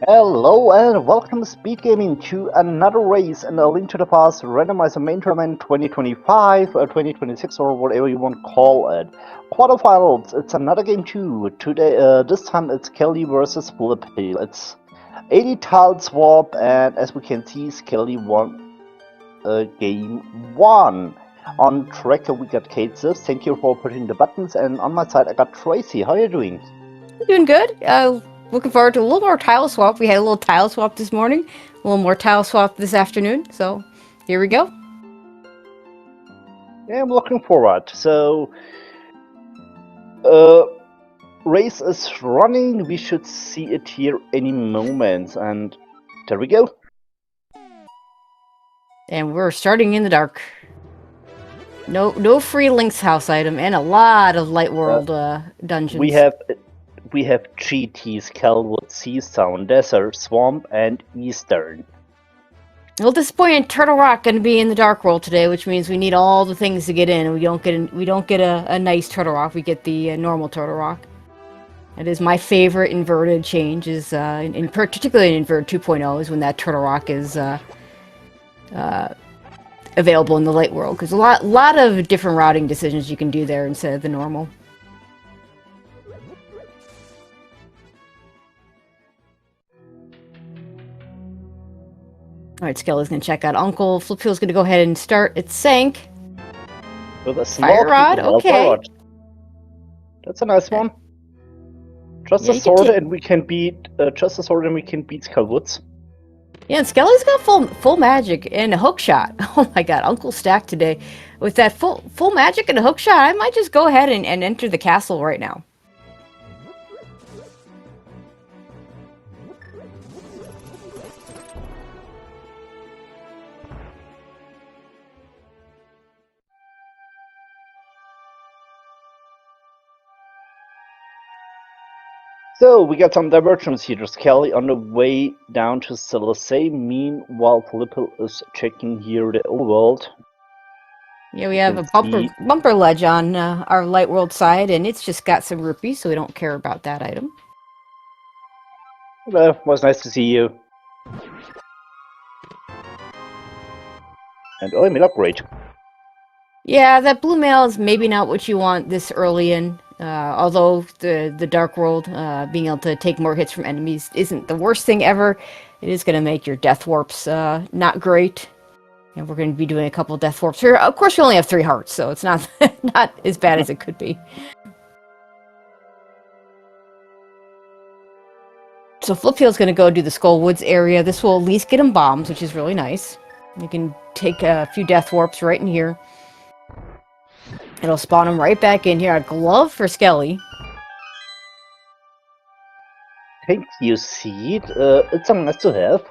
Hello and welcome SpeedGaming to another race in A Link to the Past Randomizer Main Tournament 2025 or 2026 or whatever you want to call it. Quarterfinals, it's another game too. Today, this time it's Skele versus Flipheal. It's 80 tile swap, and as we can see, Skele won game 1. On tracker we got Kate Ziff, thank you for putting the buttons, and on my side I got Tracy. How are you doing? Doing good. Looking forward to a little more tile swap. We had a little tile swap this morning, a little more tile swap this afternoon. So here we go. Yeah, I'm looking forward. So, race is running. We should see it here any moment, and there we go. And we're starting in the dark. No free Link's house item, and a lot of Light World dungeons. We have GTs, Calwood, Seasound, Desert, Swamp, and Eastern. A little disappointed. Turtle Rock going to be in the Dark World today, which means we need all the things to get in. And we don't get a nice Turtle Rock. We get the normal Turtle Rock. It is my favorite inverted change. Is particularly in Invert 2.0 is when that Turtle Rock is available in the Light World, because a lot of different routing decisions you can do there instead of the normal. Alright, Skele's gonna check out Uncle. Flipheal's gonna go ahead and start its Sank. With a Fire Rod, okay. Fire Rod. That's a nice one. Just a sword and we can beat Calwoods. Yeah, and Skele's got full magic and a hook shot. Oh my god, Uncle stacked today. With that full magic and a hook shot, I might just go ahead and enter the castle right now. So, we got some divergence here. Skele on the way down to Celeste. Meanwhile, Flipheal is checking here the overworld. Yeah, we have a bumper ledge on our Light World side, and it's just got some rupees, so we don't care about that item. Well, it was nice to see you. And I made upgrade. Yeah, that blue mail is maybe not what you want this early in. Although the Dark World, being able to take more hits from enemies isn't the worst thing ever, it is going to make your death warps not great. And we're going to be doing a couple of death warps here. Of course, we only have 3 hearts, so it's not not as bad as it could be. So Flipheal's going to go do the Skull Woods area. This will at least get him bombs, which is really nice. You can take a few death warps right in here. It'll spawn him right back in here. A glove for Skele. Thank you, Seed. It's a nice to have.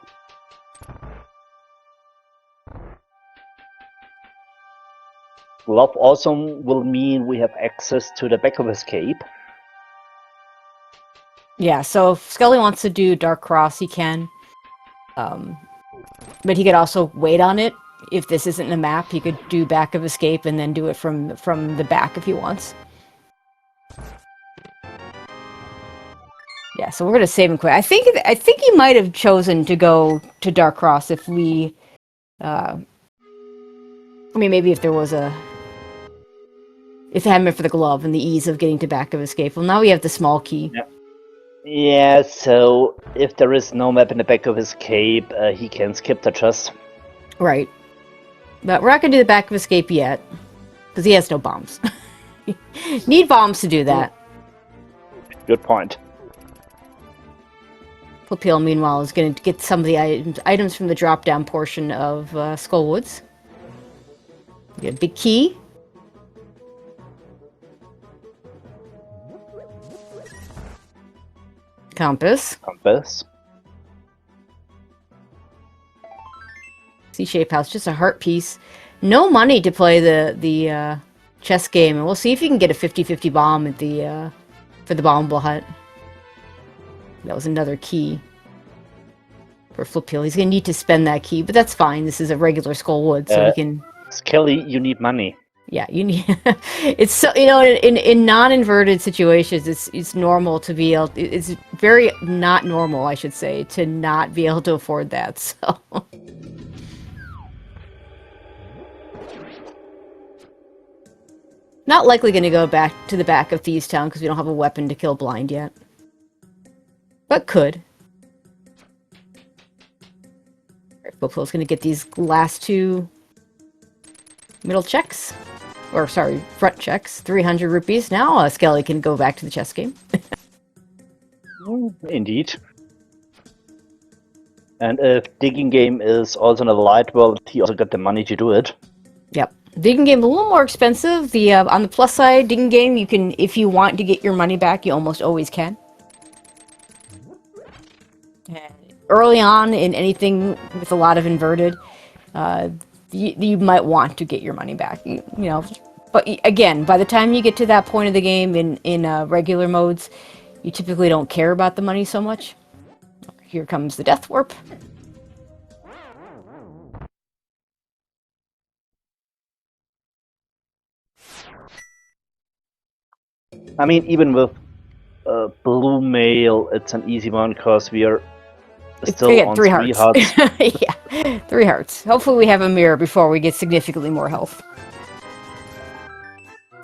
Glove also will mean we have access to the back of escape. Yeah, so if Skele wants to do Dark Cross, he can. But he could also wait on it. If this isn't a map, he could do back of escape and then do it from the back if he wants. Yeah, so we're gonna save him quick. I think he might have chosen to go to Dark Cross if we. I mean, maybe if there was if it hadn't been for the glove and the ease of getting to back of escape. Well, now we have the small key. Yeah, so if there is no map in the back of escape, he can skip the chest. Right. But we're not going to do the back of escape yet, because he has no bombs. Need bombs to do that. Good point. Flipheal, meanwhile, is going to get some of the items from the drop-down portion of Skullwoods. Get a big key. Compass. C-shape house, just a heart piece. No money to play the chess game, and we'll see if you can get a 50-50 bomb at the for the bombable hut. That was another key for Flipheal. He's gonna need to spend that key, but that's fine. This is a regular Skullwood, so we can. Skele, you need money. Yeah, you need. It's so, you know, in non-inverted situations, it's normal to be able. It's very not normal, I should say, to not be able to afford that. So. Not likely going to go back to the back of Thieves Town because we don't have a weapon to kill blind yet. But could. Flipheal's going to get these last two middle checks. Or, sorry, front checks. 300 rupees. Now Skele can go back to the chess game. Indeed. And if digging game is also in a light world, he also got the money to do it. Yep. Digging game a little more expensive. The on the plus side, digging game, you can, if you want to get your money back, you almost always can. And early on in anything with a lot of inverted, you might want to get your money back. You know, but again, by the time you get to that point of the game in regular modes, you typically don't care about the money so much. Here comes the Death Warp. I mean, even with blue mail, it's an easy one because we are still on 3 3 hearts. hearts. Yeah, 3 hearts. Hopefully we have a mirror before we get significantly more health.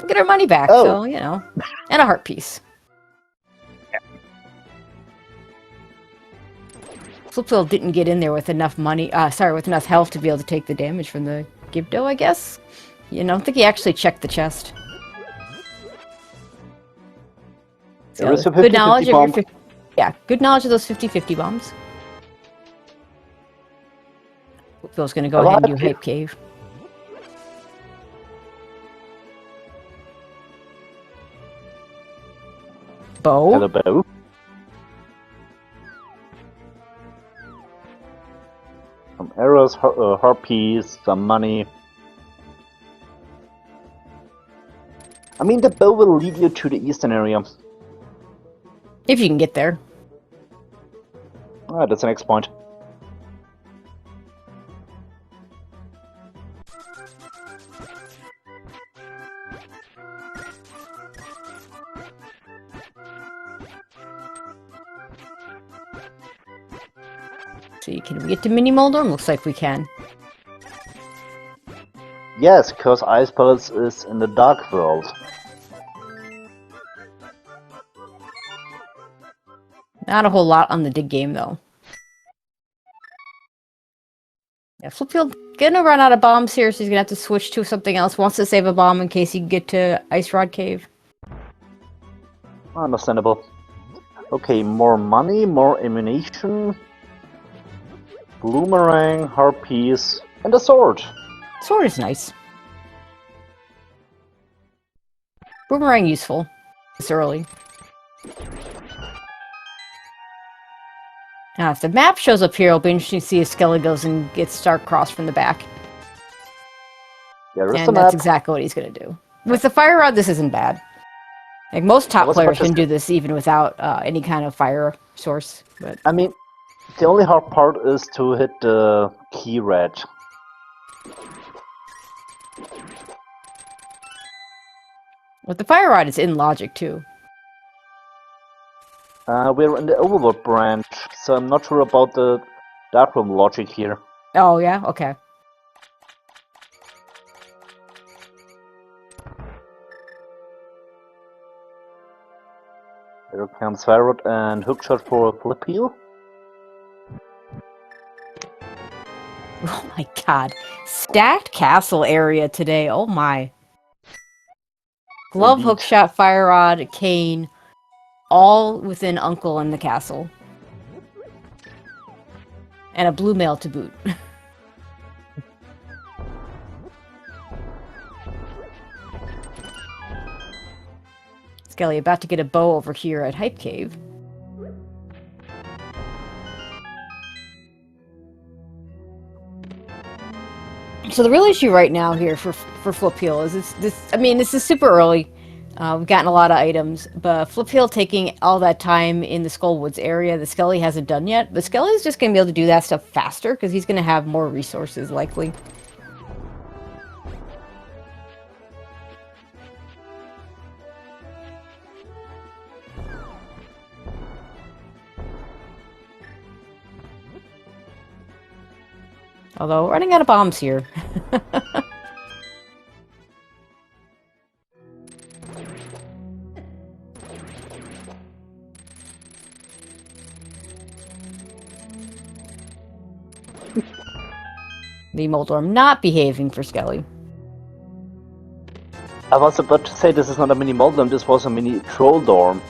Get our money back, so, you know. And a heart piece. Flipheal didn't get in there with enough money, with enough health to be able to take the damage from the Gibdo, I guess. You know, I don't think he actually checked the chest. There is a good knowledge 50-50 bomb. of your good knowledge of those 50-50 bombs. Flipheal's gonna go ahead and do Hype Cave. Bow. Hello, bow. Some arrows, harpies, some money. I mean, the bow will lead you to the eastern area. If you can get there. Ah, that's the next point. See, can we get to Mini Moldorm? Looks like we can. Yes, because Ice Palace is in the Dark World. Not a whole lot on the dig game, though. Yeah, Flipheal gonna run out of bombs here, so he's gonna have to switch to something else. Wants to save a bomb in case he can get to Ice Rod Cave. Understandable. Okay, more money, more ammunition. Boomerang, harpies, and a sword. Sword is nice. Boomerang useful. This early. Now, if the map shows up here, it'll be interesting to see if Skele goes and gets Star-Crossed from the back. There is And the that's map. exactly what he's going to do. With the Fire Rod, this isn't bad. Like, most top players can do this even without any kind of fire source. But I mean, the only hard part is to hit the key red. with the Fire Rod, it's in logic, too. We're in the Overworld branch, so I'm not sure about the Darkroom logic here. Oh, yeah? Okay. Here comes Fireward and Hookshot for Flipheal. Oh my god. Stacked castle area today. Oh my. Glove, Indeed. hookshot, fire rod, cane, all within Uncle and the castle. And a blue mail to boot. Skele about to get a bow over here at Hype Cave. So the real issue right now here for Flipheal is this is super early. We've gotten a lot of items, but Flipheal taking all that time in the Skullwoods area that Skele hasn't done yet. But Skele is just going to be able to do that stuff faster because he's going to have more resources likely. Although, running out of bombs here. The Moldorm not behaving for Skele. I was about to say this is not a mini Moldorm, this was a mini Troll Dorm.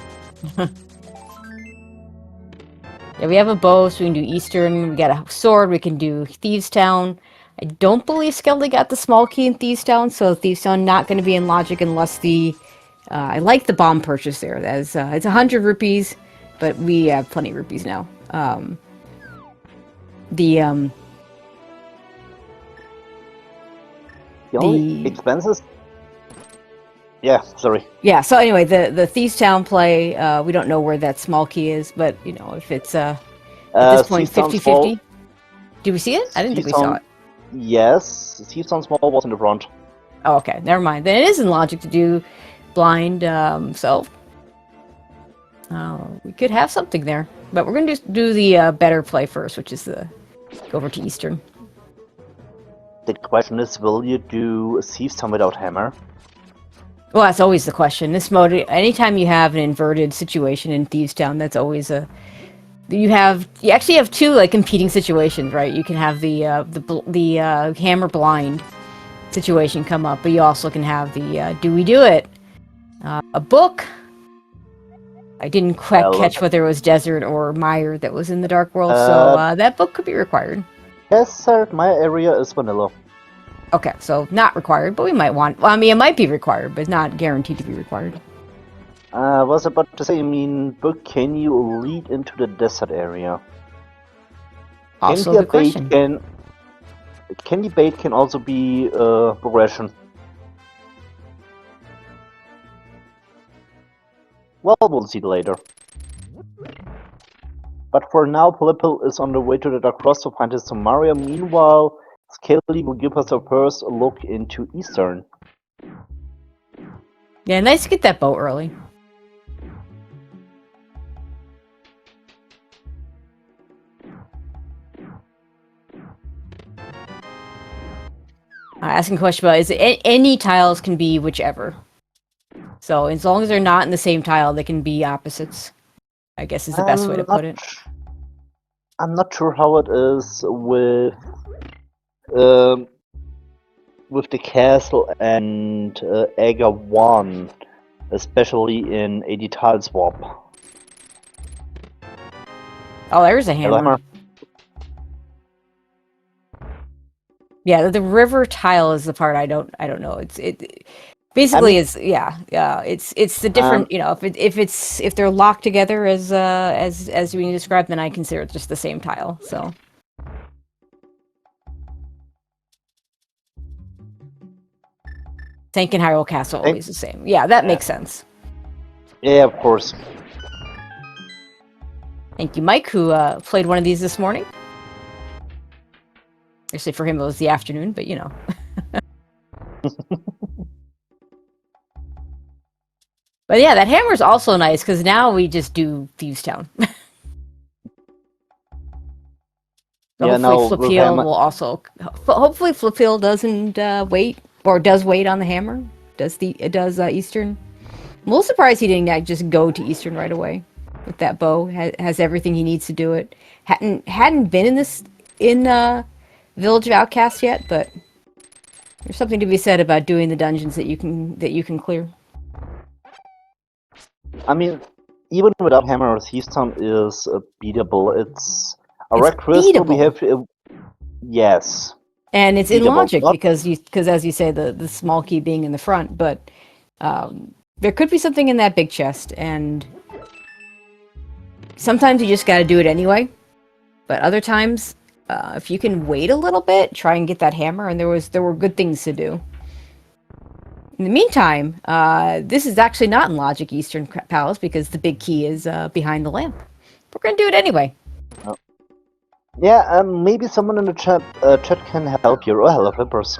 Yeah, we have a bow, so we can do Eastern. We got a sword, we can do Thieves Town. I don't believe Skele got the small key in Thieves Town, so Thieves Town not going to be in Logic unless the... I like the bomb purchase there. That's, it's 100 rupees, but we have plenty of rupees now. The only expenses? Yeah, sorry. Yeah, so anyway, the Thieves Town play, we don't know where that small key is, but, you know, if it's, at this point, 50-50. Did we see it? I didn't think we saw it. Yes, Thieves Town Small was in the front. Oh, okay, never mind. Then it is in Logic to do blind, so... we could have something there. But we're going to do the better play first, which is the... Go over to Eastern. The question is, will you do Thieves Town without hammer? Well, that's always the question. This mode, anytime you have an inverted situation in Thieves Town, that's always a... You actually have two, like, competing situations, right? You can have the hammer blind situation come up, but you also can have the, do we do it? A book. I didn't quite catch whether it was Desert or Mire that was in the Dark World, so that book could be required. Yes, sir. My area is vanilla. Okay, so not required, but we might want... Well, I mean, it might be required, but not guaranteed to be required. I was about to say, I mean, book, can you lead into the desert area? Also a good question. Candy bait can also be progression. Well, we'll see later. But for now, Flipheal is on the way to the Dark Cross to find his Samaria. Meanwhile, Skele will give us a first look into Eastern. Yeah, nice to get that boat early. Asking a question about, is it any tiles can be whichever. So as long as they're not in the same tile, they can be opposites. I guess is the best way to put it. I'm not sure how it is with the castle and Aga 1, especially in 80 tile swap. Oh, there's a hammer. Yeah, the river tile is the part I don't know. It basically is it's the different, you know, if they're locked together as we described, then I consider it just the same tile. So Tank and Hyrule Castle always the same. Yeah, that makes sense. Yeah, of course. Thank you, Mike, who played one of these this morning. Actually, for him it was the afternoon, but you know. But yeah, that hammer's also nice, because now we just do Thieves Town. So yeah, hopefully Flipheal will also... Hopefully Flipheal doesn't wait, or does wait on the hammer. Does Eastern. I'm a little surprised he didn't just go to Eastern right away with that bow. Has everything he needs to do it. Hadn't been in Village of Outcasts yet, but there's something to be said about doing the dungeons that you can clear. I mean, even without hammer, Thieves Town is beatable. It's a red crystal. We have yes, and it's beatable. In Logic because as you say, the small key being in the front, but there could be something in that big chest, and sometimes you just got to do it anyway. But other times, if you can wait a little bit, try and get that hammer, and there were good things to do. In the meantime, this is actually not in Logic Eastern Palace because the big key is behind the lamp. We're going to do it anyway. Yeah, maybe someone in the chat can help you. Oh, hello, Flippers.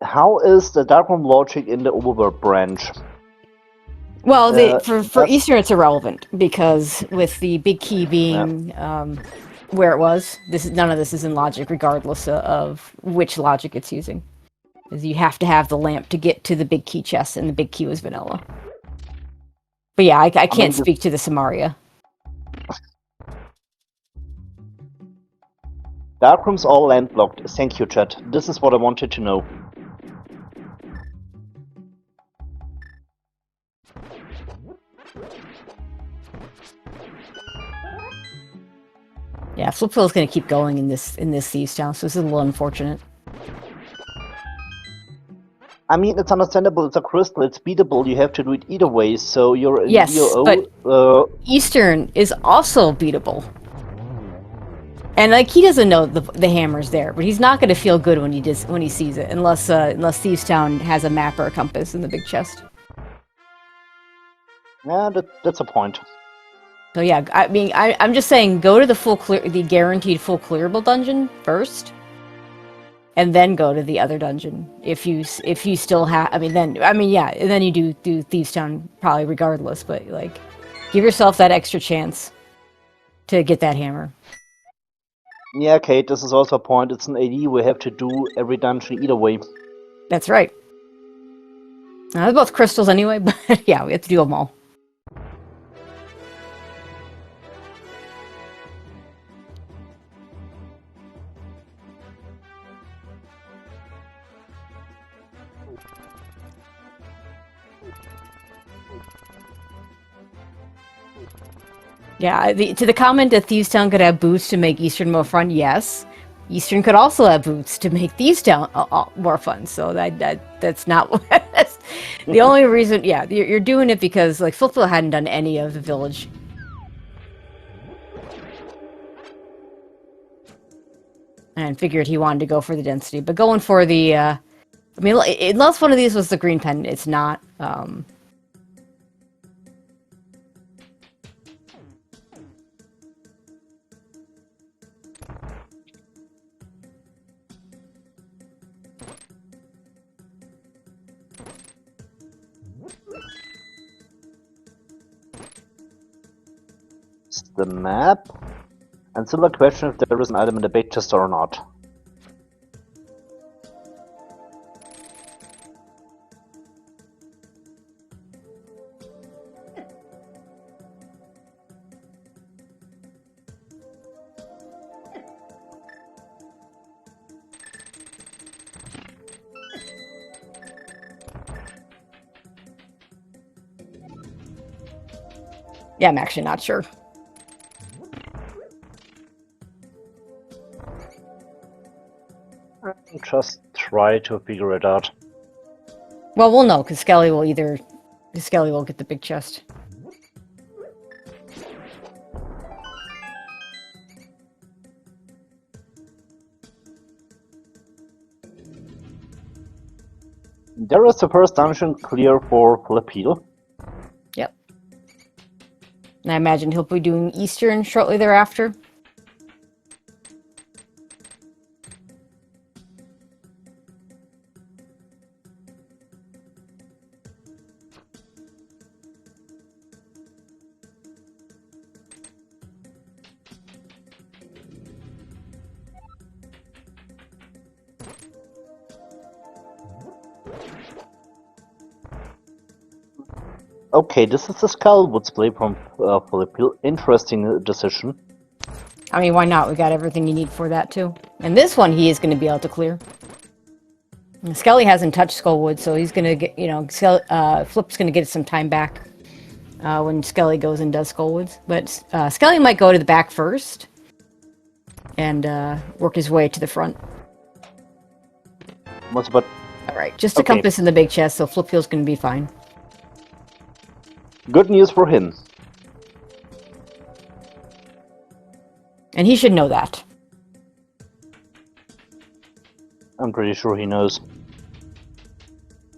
How is the Darkroom Logic in the Overworld branch? Well, for Eastern it's irrelevant because with the big key being where it was. None of this is in logic, regardless of which logic it's using. Because you have to have the lamp to get to the big key chest, and the big key was vanilla. But yeah, I can't speak to the Samaria. Dark rooms all landlocked. Thank you, chat. This is what I wanted to know. Yeah, Flipheal is going to keep going in this Thieves Town, so this is a little unfortunate. I mean, it's understandable. It's a crystal. It's beatable. You have to do it either way. So you're Yes, your but Eastern is also beatable. And like he doesn't know the hammer's there, but he's not going to feel good when he sees it, unless Thieves Town has a map or a compass in the big chest. Yeah, that's a point. So yeah, I mean, I'm just saying, go to the guaranteed full clearable dungeon first, and then go to the other dungeon if you still have. And then you do Thieves Town probably regardless, but like, give yourself that extra chance to get that hammer. Yeah, Kate, this is also a point. It's an AD. We have to do every dungeon either way. That's right. They're both crystals anyway, but yeah, we have to do them all. Yeah, to the comment that Thieves Town could have boots to make Eastern more fun, yes. Eastern could also have boots to make Thieves Town more fun. So that's not that's the only reason. Yeah, you're doing it because like Flipheal hadn't done any of the village, and figured he wanted to go for the density. But going for the, I mean, unless one of these was the green pen, it's not. It's the map. And similar question if there is an item in the bait chest or not. Yeah, I'm actually not sure. Just try to figure it out. Well, we'll know because Skele will get the big chest. There is the first dungeon clear for Flipheal. Yep. And I imagine he'll be doing Eastern shortly thereafter. Okay, this is the Skullwoods play from Flipheal. Interesting decision. I mean, why not? We got everything you need for that, too. And this one, he is going to be able to clear. And Skele hasn't touched Skullwood, so he's going to get, Flip's going to get some time back when Skele goes and does Skullwoods. But Skele might go to the back first and work his way to the front. What's about? Alright, just a compass in the big chest, so Flipheal's going to be fine. Good news for him. And he should know that. I'm pretty sure he knows.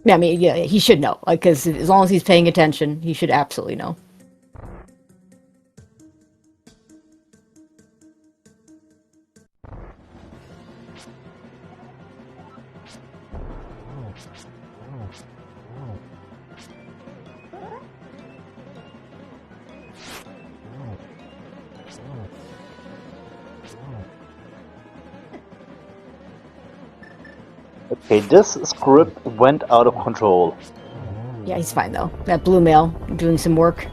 Yeah, I mean, yeah, he should know. Like, because as long as he's paying attention, he should absolutely know. Okay, this script went out of control. Yeah, he's fine though. That blue male doing some work.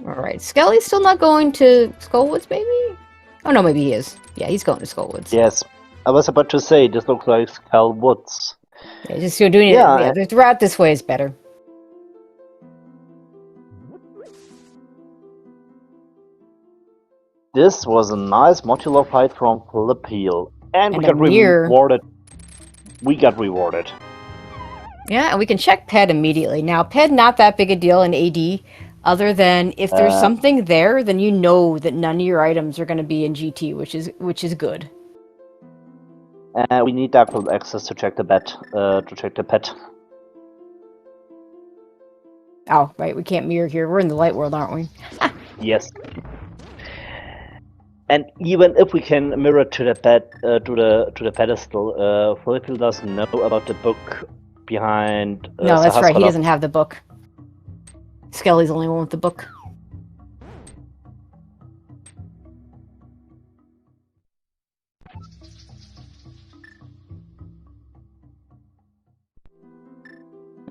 Alright, Skele's still not going to Skullwoods, maybe? Oh no, maybe he is. Yeah, he's going to Skullwoods. Yes, I was about to say, this looks like Skele Woods. Yeah, just you're doing Yeah, it. Yeah, the route this way is better. This was a nice modular fight from Flipheal. And we a got mirror. rewarded. We got rewarded. Yeah, and we can check Ped immediately. Now, Ped not that big a deal in AD, other than if there's something there, then you know that none of your items are going to be in GT, which is good. We need Dark World access to check the pet. Oh, right, we can't mirror here. We're in the light world, aren't we? Yes. And even if we can mirror to the pet, to the pedestal, Flipheal doesn't know about the book behind. No, that's right. He Sahasrara. doesn't have the book. Skele's the only one with the book.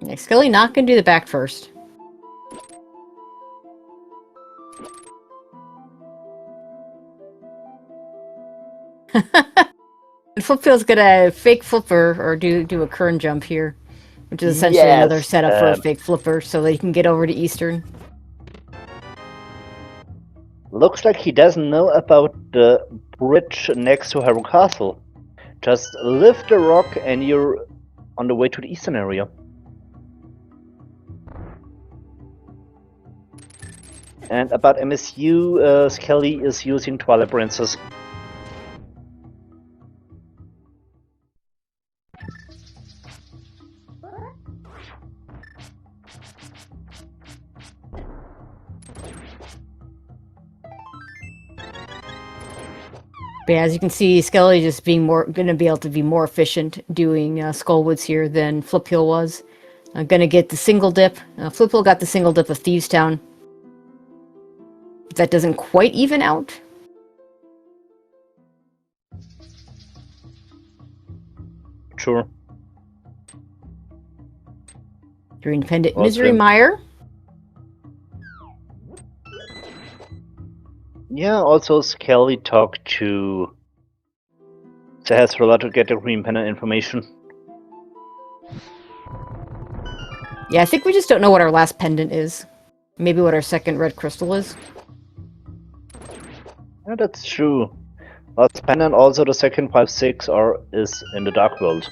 Yeah, Skele not gonna do the back first. Flipheal's gonna fake flipper or do a kern jump here, which is essentially another setup for a fake flipper, so that he can get over to Eastern. Looks like he doesn't know about the bridge next to Harrow Castle. Just lift the rock and you're on the way to the eastern area. And about MSU, Skele is using Twilight Princess. But yeah, as you can see, Skele just being gonna be able to be more efficient doing Skullwoods here than Flipheal was. Gonna get the single dip. Flipheal got the single dip of Thieves Town. That doesn't quite even out. Sure. Green Pendant Misery Mire. Yeah, also Skele talked to Sahasrara to get the Green Pendant information. Yeah, I think we just don't know what our last pendant is. Maybe what our second red crystal is. Yeah, that's true. Last pendant, also the second 5-6 is in the Dark World.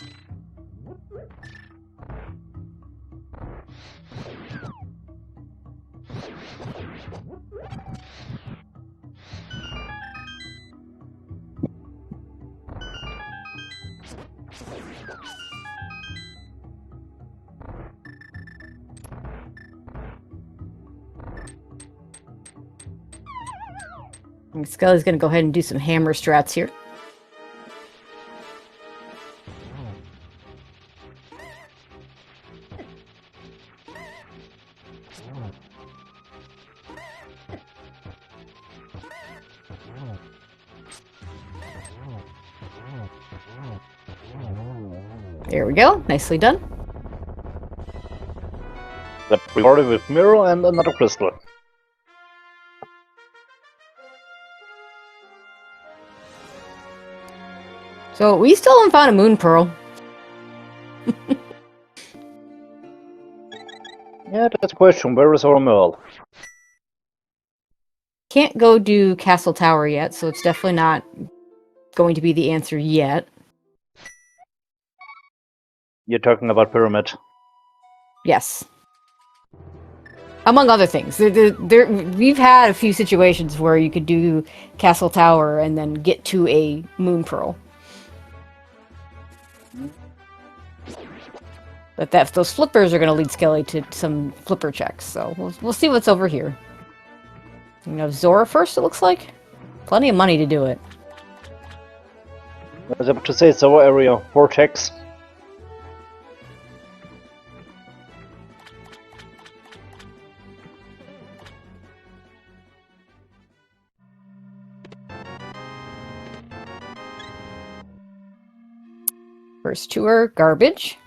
Skele's gonna go ahead and do some hammer strats here. There we go. Nicely done. Got rewarded with Mirror and another crystal. So we still haven't found a moon pearl. Yeah, that's a question. Where is our Merle? Can't go do Castle Tower yet, so it's definitely not going to be the answer yet. You're talking about Pyramid. Yes. Among other things. We've had a few situations where you could do Castle Tower and then get to a moon pearl. But those flippers are going to lead Skele to some flipper checks, so we'll see what's over here. You know, Zora first, it looks like. Plenty of money to do it. I was able to say Zora area, Vortex. First tour, garbage.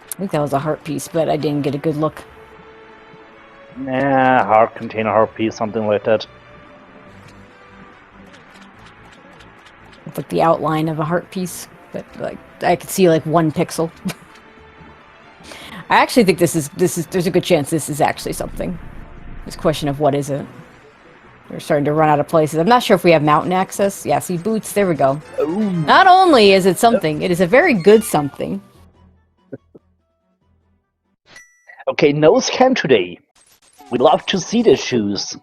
I think that was a heart piece, but I didn't get a good look. Nah, heart container, heart piece, something like that. It's like the outline of a heart piece, but like I could see like 1 pixel. I actually think this is there's a good chance this is actually something. It's a question of what is it. We're starting to run out of places. I'm not sure if we have mountain access. Yeah, see boots, there we go. Ooh. Not only is it something, it is a very good something. Okay, no scam today. We love to see the shoes.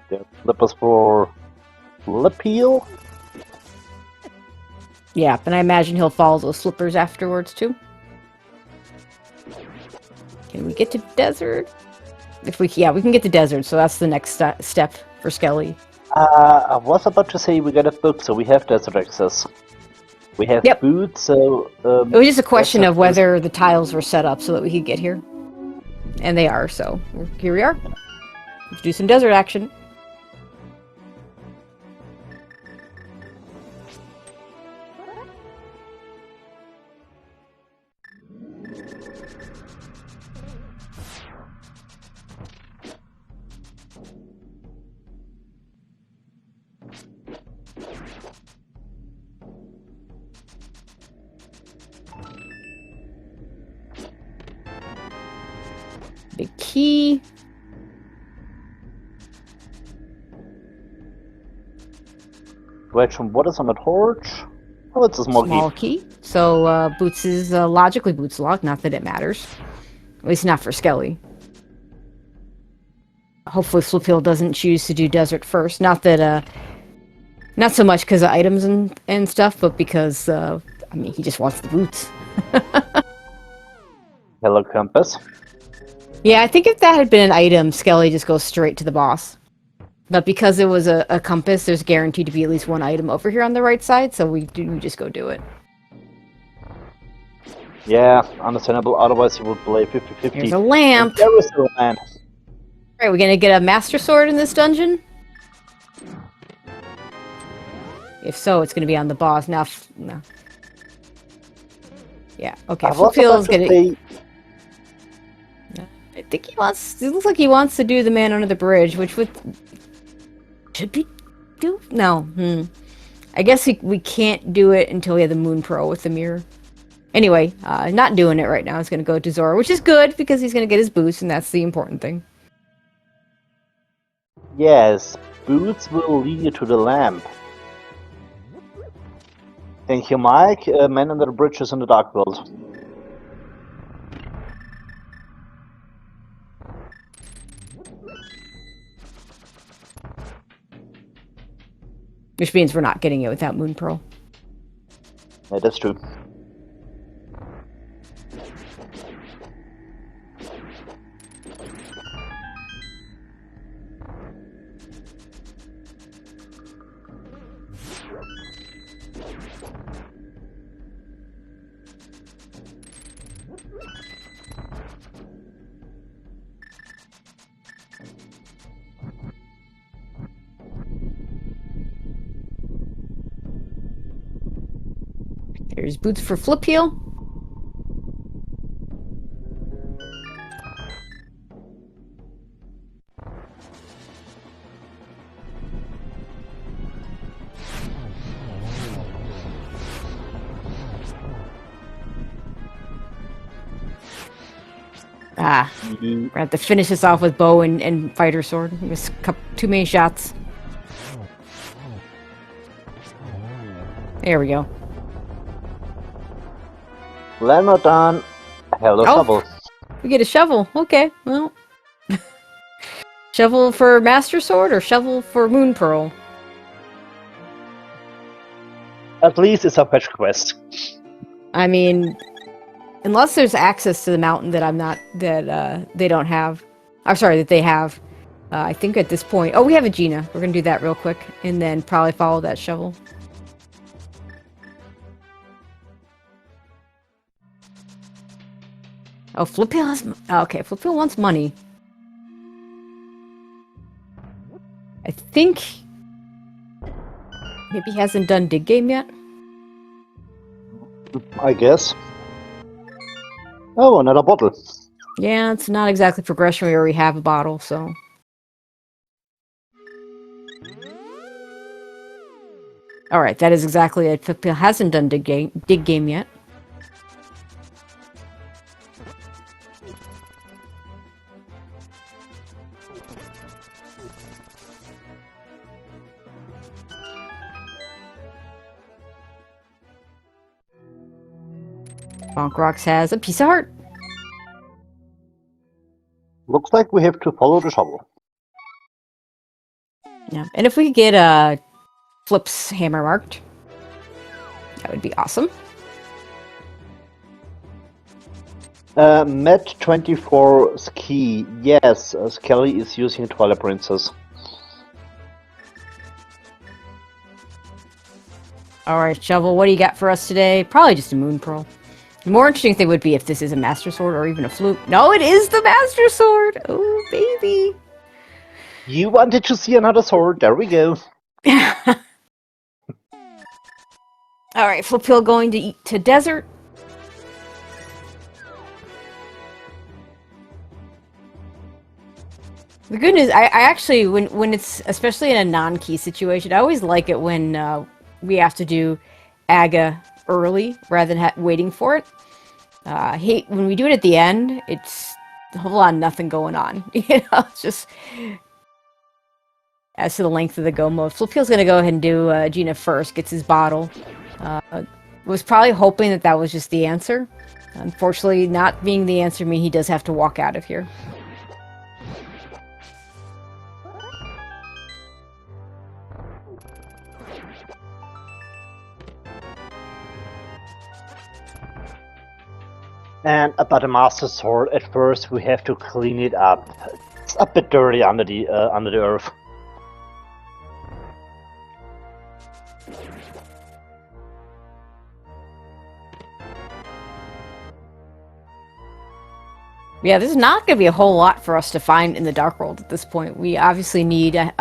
The flippers for Flipheal. Yeah, and I imagine he'll follow those flippers afterwards too. Can we get to desert? If we can get to desert, so that's the next step for Skele. I was about to say we got a book, so we have desert access. We have boots, so... it was just a question of whether the tiles were set up so that we could get here. And they are, so here we are. Let's do some desert action. Big key. Question, what is on the torch? Oh, it's a small key. So, Boots is logically Boots locked, not that it matters. At least not for Skele. Hopefully Flipheal doesn't choose to do desert first. Not that, not so much because of items and stuff, but because, I mean, he just wants the boots. Hello, compass. Yeah, I think if that had been an item, Skele just goes straight to the boss. But because it was a compass, there's guaranteed to be at least 1 item over here on the right side, so we just go do it. Yeah, understandable. Otherwise, you would play 50-50. There's a lamp. And there is a lamp. Alright, we're gonna get a Master Sword in this dungeon? If so, it's gonna be on the boss. Now, no. Yeah, okay. Flipheal's gonna... Say... I think he wants... It looks like he wants to do the man under the bridge, which would... Should be... Do? No. I guess we can't do it until we have the Moon Pro with the mirror. Anyway, not doing it right now. He's gonna go to Zora, which is good, because he's gonna get his boost, and that's the important thing. Yes, boots will lead you to the lamp. Thank you, Mike. Man under the bridge is in the dark world. Which means we're not getting it without Moon Pearl. Yeah, that's true. There's boots for Flipheal. Ah, we have to finish this off with bow and fighter sword. Just too many shots. There we go. Lemon done. Hello, shovel. We get a shovel. Okay, well. Shovel for Master Sword or shovel for Moon Pearl? At least it's a fetch quest. I mean, unless there's access to the mountain that I'm not, that they don't have. I'm sorry, that they have. I think at this point... Oh, we have a Gina. We're going to do that real quick. And then probably follow that shovel. Oh, Flipheal has... Okay, Flipheal wants money. I think... Maybe he hasn't done Dig Game yet? I guess. Oh, another bottle. Yeah, it's not exactly progression where we have a bottle, so... Alright, that is exactly it. Flipheal hasn't done Dig Game yet. Bonk Rocks has a piece of heart. Looks like we have to follow the shovel. Yeah, and if we could get Flip's hammer marked, that would be awesome. Met 24 ski. Yes, Skele is using Twilight Princess. Alright, Shovel, what do you got for us today? Probably just a Moon Pearl. The more interesting thing would be if this is a Master Sword or even a flute. No, it is the Master Sword! Oh, baby! You wanted to see another sword, there we go. Alright, Flipheal going to desert. The good news, I actually, when it's, especially in a non-key situation, I always like it when we have to do Aga early rather than waiting for it. Hate when we do it at the end, it's a whole lot of nothing going on. You know, it's just... As to the length of the go mode, Flipheal's gonna go ahead and do Gina first, gets his bottle. Was probably hoping that that was just the answer. Unfortunately, not being the answer means he does have to walk out of here. And about the Master Sword, at first we have to clean it up. It's a bit dirty under the earth. Yeah, there's not going to be a whole lot for us to find in the Dark World at this point. We obviously need a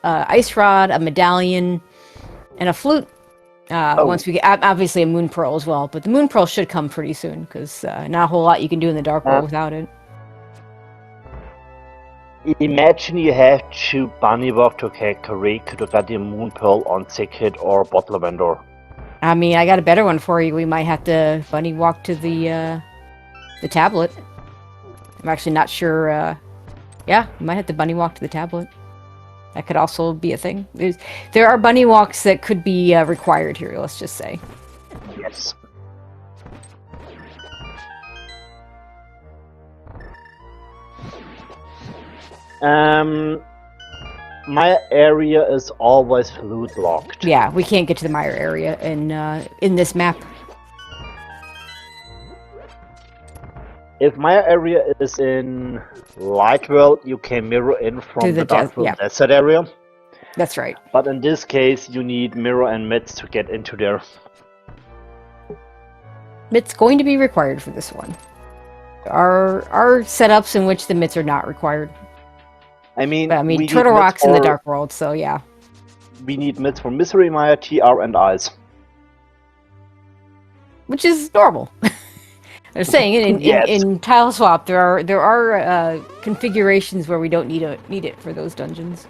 Ice Rod, a Medallion, and a Flute. Once we get, obviously a Moon Pearl as well, but the Moon Pearl should come pretty soon, because not a whole lot you can do in the Dark World without it. Imagine you have to bunny walk to Kakariko to get the Moon Pearl on Sickhead or Bottle Vendor. I mean, I got a better one for you. We might have to bunny walk to the tablet. I'm actually not sure. Yeah, we might have to bunny walk to the tablet. That could also be a thing. There are bunny walks that could be required here, let's just say. Yes. My area is always flute blocked. Yeah, we can't get to the Mire area in this map. If my area is in Light World, you can mirror in from the Dark World Desert area. That's right. But in this case, you need mirror and mids to get into there. It's going to be required for this one. Are setups in which the mitts are not required. I mean, Turtle Rock's in the Dark World, so yeah. We need mids for Misery Mire, TR, and Ice. Which is normal. They're saying in Tile Swap there are configurations where we don't need it for those dungeons,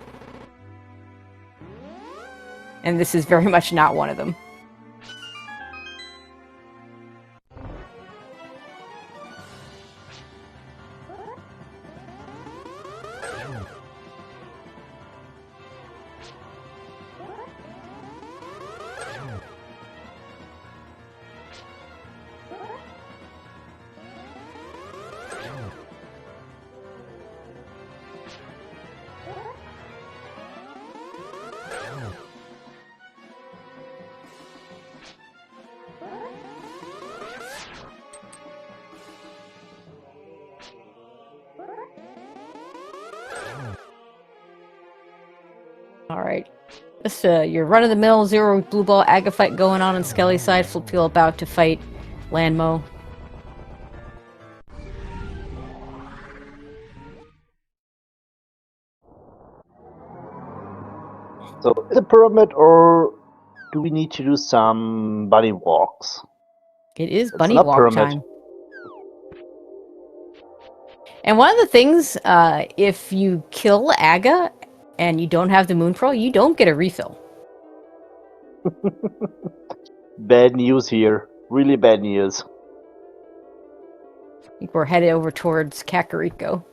and this is very much not one of them. Alright. This, your run-of-the-mill zero blue ball Aga fight going on Skele's side. Flipheal about to fight Landmo. So, is it a pyramid, or do we need to do some bunny walks? It is It's bunny not walk pyramid. time. And one of the things, if you kill Aga and you don't have the Moon Pearl, you don't get a refill. Bad news here. Really bad news. I think we're headed over towards Kakariko.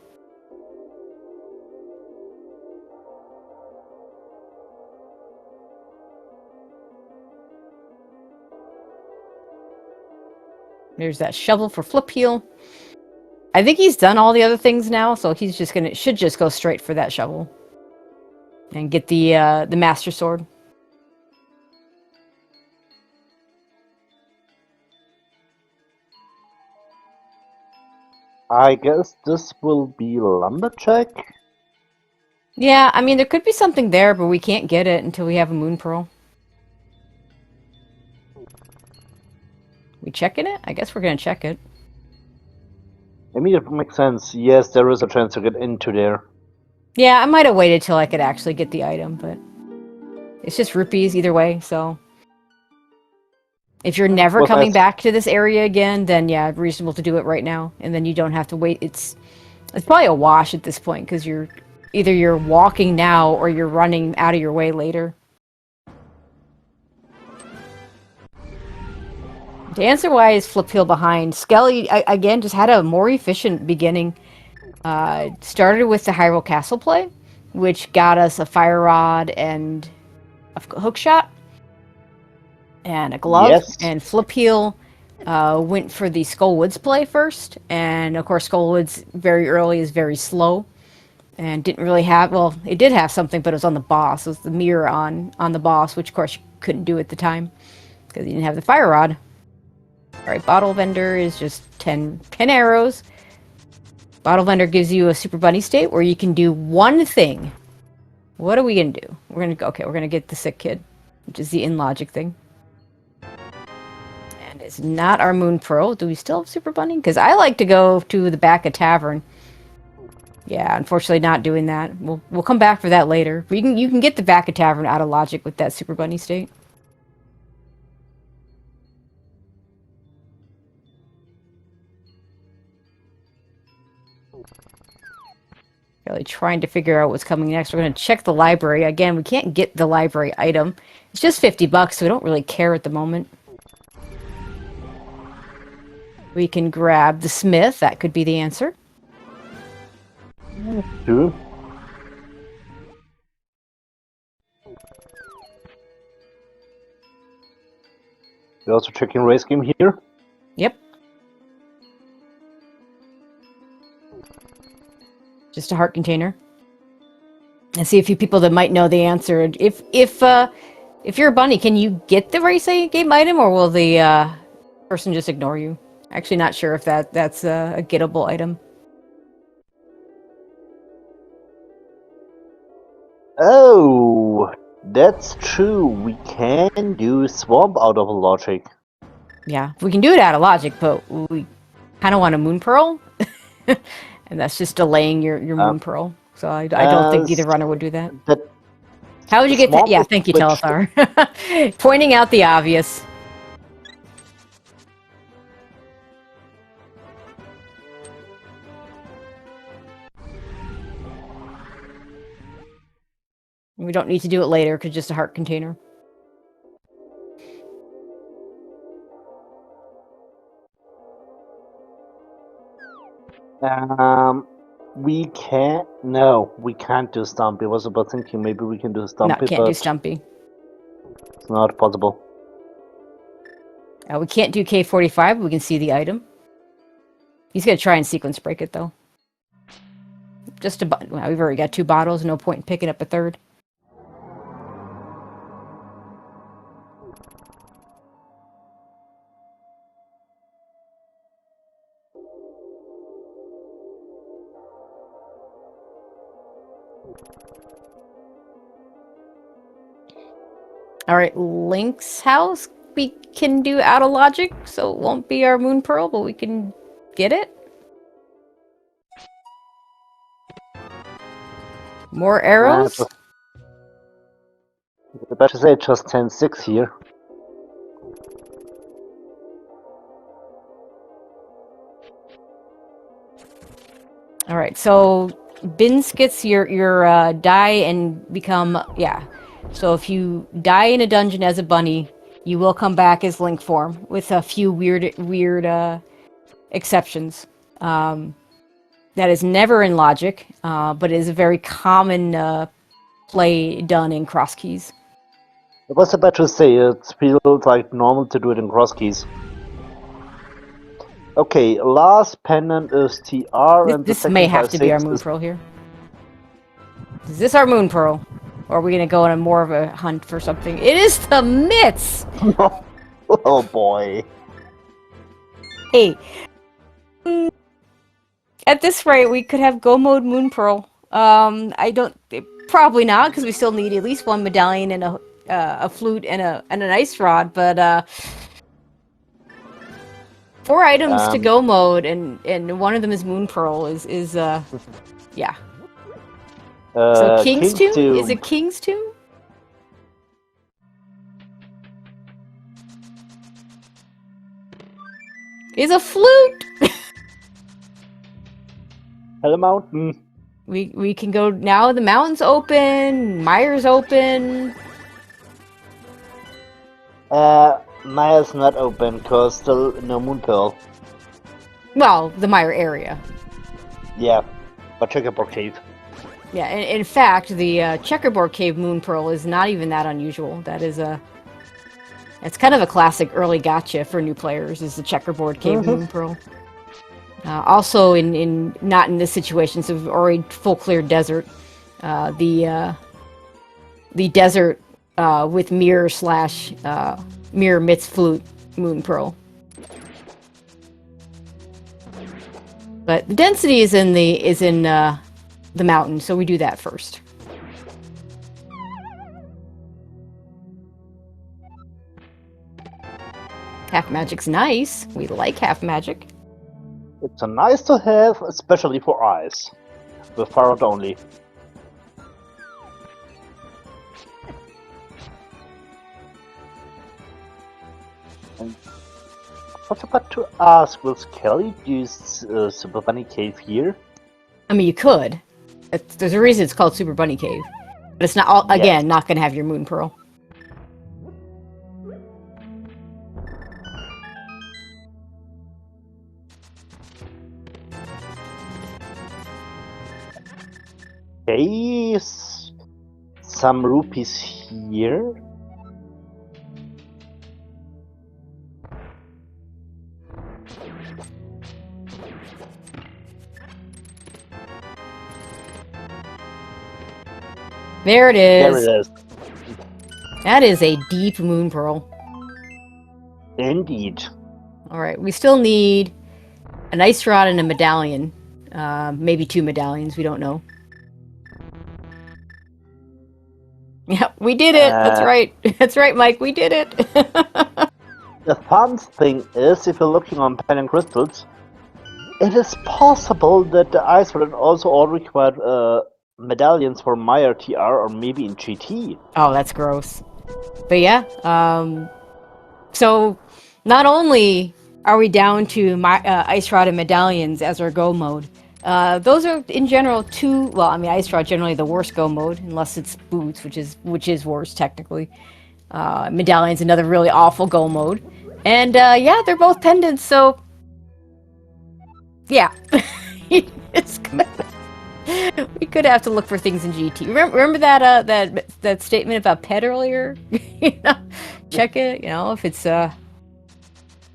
There's that shovel for Flipheal. I think he's done all the other things now, so he's just should just go straight for that shovel and get the Master Sword. I guess this will be Lumberjack? Yeah, I mean, there could be something there, but we can't get it until we have a Moon Pearl. We checking it? I guess we're gonna check it. I mean, it makes sense. Yes, there is a chance to get into there. Yeah, I might have waited till I could actually get the item, but it's just rupees either way, so... If you're never coming back to this area again, then yeah, reasonable to do it right now, and then you don't have to wait. It's probably a wash at this point, because either you're walking now or you're running out of your way later. Dancer-wise, Flipheal behind. Skele, again, just had a more efficient beginning. Started with the Hyrule Castle play, which got us a Fire Rod and a hook shot. And a glove. Yes. And Flipheal went for the Skullwoods play first. And of course, Skullwoods very early is very slow. And didn't really have, well, it did have something, but it was on the boss. It was the mirror on the boss, which of course you couldn't do at the time because you didn't have the Fire Rod. Alright, Bottle Vendor is just 10 arrows. Bottle Vendor gives you a Super Bunny state where you can do one thing. What are we gonna do? We're gonna go, okay, we're gonna get the Sick Kid, which is the in-logic thing. And it's not our Moon Pearl. Do we still have Super Bunny? Because I like to go to the back of Tavern. Yeah, unfortunately not doing that. We'll come back for that later. But you can get the back of Tavern out of logic with that Super Bunny state. Really trying to figure out what's coming next. We're going to check the library. Again, we can't get the library item. It's just $50, so we don't really care at the moment. We can grab the Smith. That could be the answer. True. We're also checking race game here. Yep. Just a heart container. And see a few people that might know the answer. If you're a bunny, can you get the race game item, or will the person just ignore you? Actually, not sure if that's a gettable item. Oh, that's true. We can do Swamp out of logic. Yeah, we can do it out of logic, but we kind of want a Moon Pearl. And that's just delaying your Moon Pearl. So I don't think either runner would do that. How would you get that? Yeah, thank you, Telethar. Pointing out the obvious. We don't need to do it later, because just a heart container. We can't. No, we can't do Stumpy. I was about thinking maybe we can do Stumpy, No, can't do Stumpy. It's not possible. We can't do K45. We can see the item. He's gonna try and sequence break it though. Just well, we've already got 2 bottles. No point in picking up a third. Alright, Link's house we can do out of logic, so it won't be our Moon Pearl, but we can get it. More arrows? I better say just 10-6 here. Alright, so Binz gets your die and become, yeah. So if you die in a dungeon as a bunny, you will come back as Link form, with a few weird exceptions. That is never in logic, but it is a very common play done in cross keys. I was about to say, it feels like normal to do it in cross keys. Okay, last pendant is TR, and the This second may have to be our 5-6 Moon is... Pearl here. Is this our Moon Pearl? Or are we going to go on a more of a hunt for something? It is the mitts! Oh boy. Hey. At this rate, we could have Go Mode Moon Pearl. I don't... Probably not, because we still need at least one medallion and a flute and an ice rod, but 4 items to Go Mode, and one of them is Moon Pearl, is yeah. So King's Tomb? Is it King's Tomb? Is a flute! Hello, Mountain. We can go now. The mountain's open. Mire's open. Maya's not open because still no Moon Pearl. Well, the Mire area. Yeah, but Checkerboard Cave. Yeah, in fact, the Checkerboard Cave Moon Pearl is not even that unusual. That is it's kind of a classic early gotcha for new players. Is the Checkerboard Cave Moon Pearl. Also, not in this situation, so we've already full clear desert. The desert with mirror / mirror Mitz flute Moon Pearl. But the density is in the mountain, so we do that first. Half magic's nice. We like half magic. It's a nice to have, especially for eyes. With far out only. And I was about to ask, will Skele use Super Bunny Cave here? I mean, you could. There's a reason it's called Super Bunny Cave. But it's not, again, not going to have your Moon Pearl. Okay, some rupees here. There it is. There it is. That is a deep Moon Pearl. Indeed. Alright, we still need an ice rod and a medallion. Maybe 2 medallions, we don't know. Yeah, we did it! That's right. That's right, Mike, we did it! The fun thing is, if you're looking on pen and crystals, it is possible that the ice rod also all required medallions for Mire TR or maybe in GT. Oh, that's gross. But yeah, so not only are we down to ice rod and medallions as our go mode, those are in general well, I mean, ice rod generally the worst go mode unless it's boots, which is worse technically. Medallion's another really awful go mode, and yeah, they're both pendants, so yeah, it's good. We could have to look for things in GT. Remember that statement about pet earlier? Check it.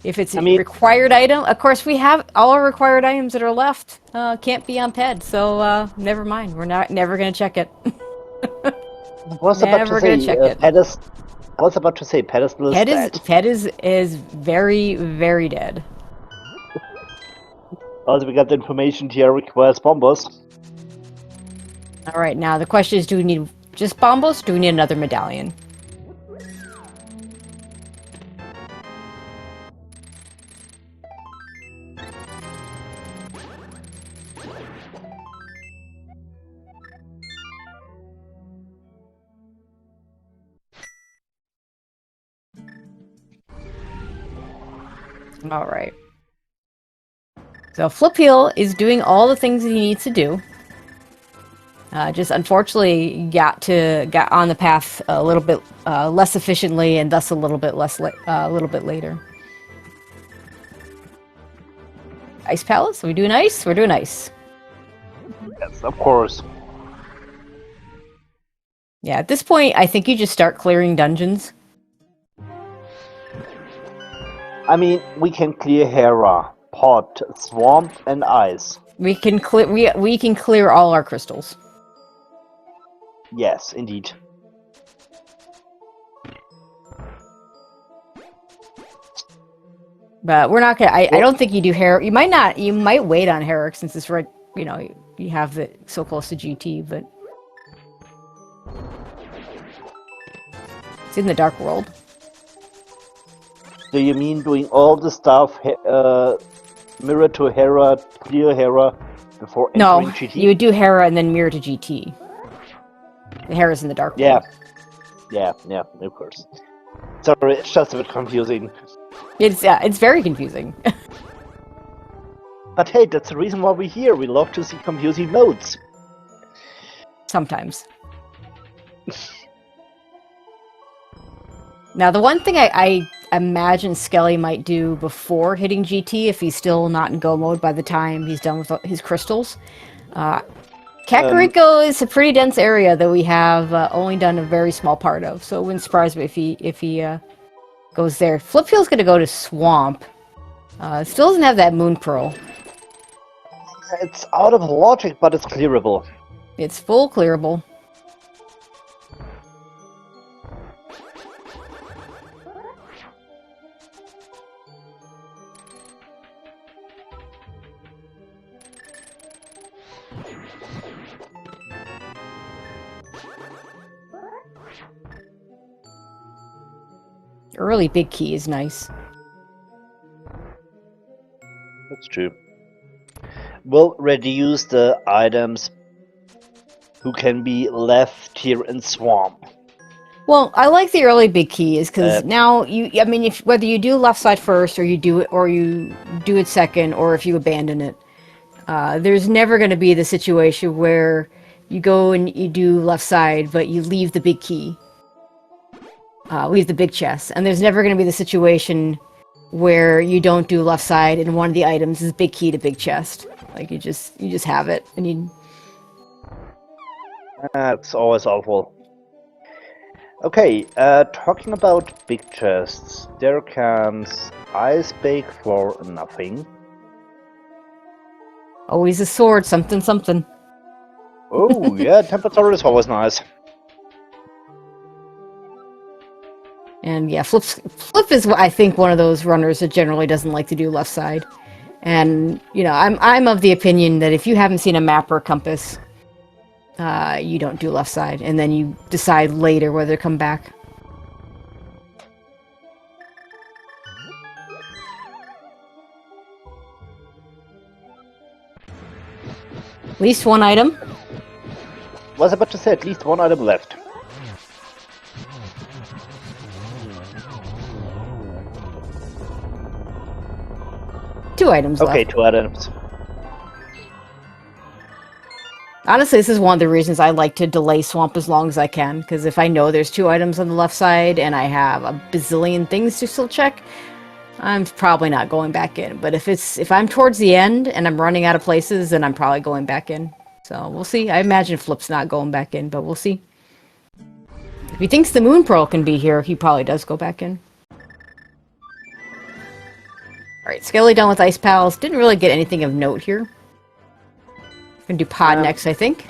If it's a required item. Of course, we have all our required items that are left. Can't be on ped, so never mind. We're never gonna check it. I was about to say pedestal is dead. Ped is very, very dead. Also, we got the information here requires bombos. All right, now the question is: do we need just bombos? Or do we need another medallion? All right. So Flipheal is doing all the things that he needs to do. Just unfortunately got on the path a little bit less efficiently, and thus a little bit later. Ice Palace? Are we doing ice? We're doing ice. Yes, of course. Yeah, at this point, I think you just start clearing dungeons. I mean, we can clear Hera, Pot, Swamp, and Ice. We can clear all our crystals. Yes, indeed. But we're not gonna. I don't think you do Herrick. You might not. You might wait on Herrick since it's right. You know, you have it so close to GT, but it's in the Dark World. Do you mean doing all the stuff, mirror to Hera, clear Hera, before entering GT? No, you would do Hera and then mirror to GT. The Hera's in the Dark World. Yeah, of course. Sorry, it's just a bit confusing. It's very confusing. But hey, that's the reason why we're here. We love to see confusing modes. Sometimes. Now, the one thing I imagine Skele might do before hitting GT, if he's still not in go mode by the time he's done with his crystals, Kakariko is a pretty dense area that we have only done a very small part of, so it wouldn't surprise me if he goes there. Flipheal's going to go to Swamp. Still doesn't have that Moon Pearl. It's out of logic, but it's clearable. It's full clearable. Early big key is nice. That's true. Will reduce the items who can be left here in Swamp. Well, I like the early big keys because now I mean, if whether you do left side first or you do it second, or if you abandon it, there's never going to be the situation where you go and you do left side, but you leave the big key, leave the big chest, and there's never going to be the situation where you don't do left side and one of the items is big key to big chest. Like you just have it, and you. That's always awful. Okay, talking about big chests, there comes Ice Bake for nothing. Always a sword, something, something. Oh, yeah, Temperature is always nice. And yeah, Flip is, I think, one of those runners that generally doesn't like to do left side. And, you know, I'm of the opinion that if you haven't seen a map or a compass, you don't do left side, and then you decide later whether to come back. At least one item. Was about to say at least one item left. Two items left. Okay, 2 items. Honestly, this is one of the reasons I like to delay Swamp as long as I can, because if I know there's 2 items on the left side and I have a bazillion things to still check, I'm probably not going back in. But if I'm towards the end and I'm running out of places, then I'm probably going back in. So we'll see. I imagine Flip's not going back in, but we'll see. If he thinks the Moon Pearl can be here, he probably does go back in. Alright, Skele done with Ice Pals. Didn't really get anything of note here. Gonna do Pod next, I think.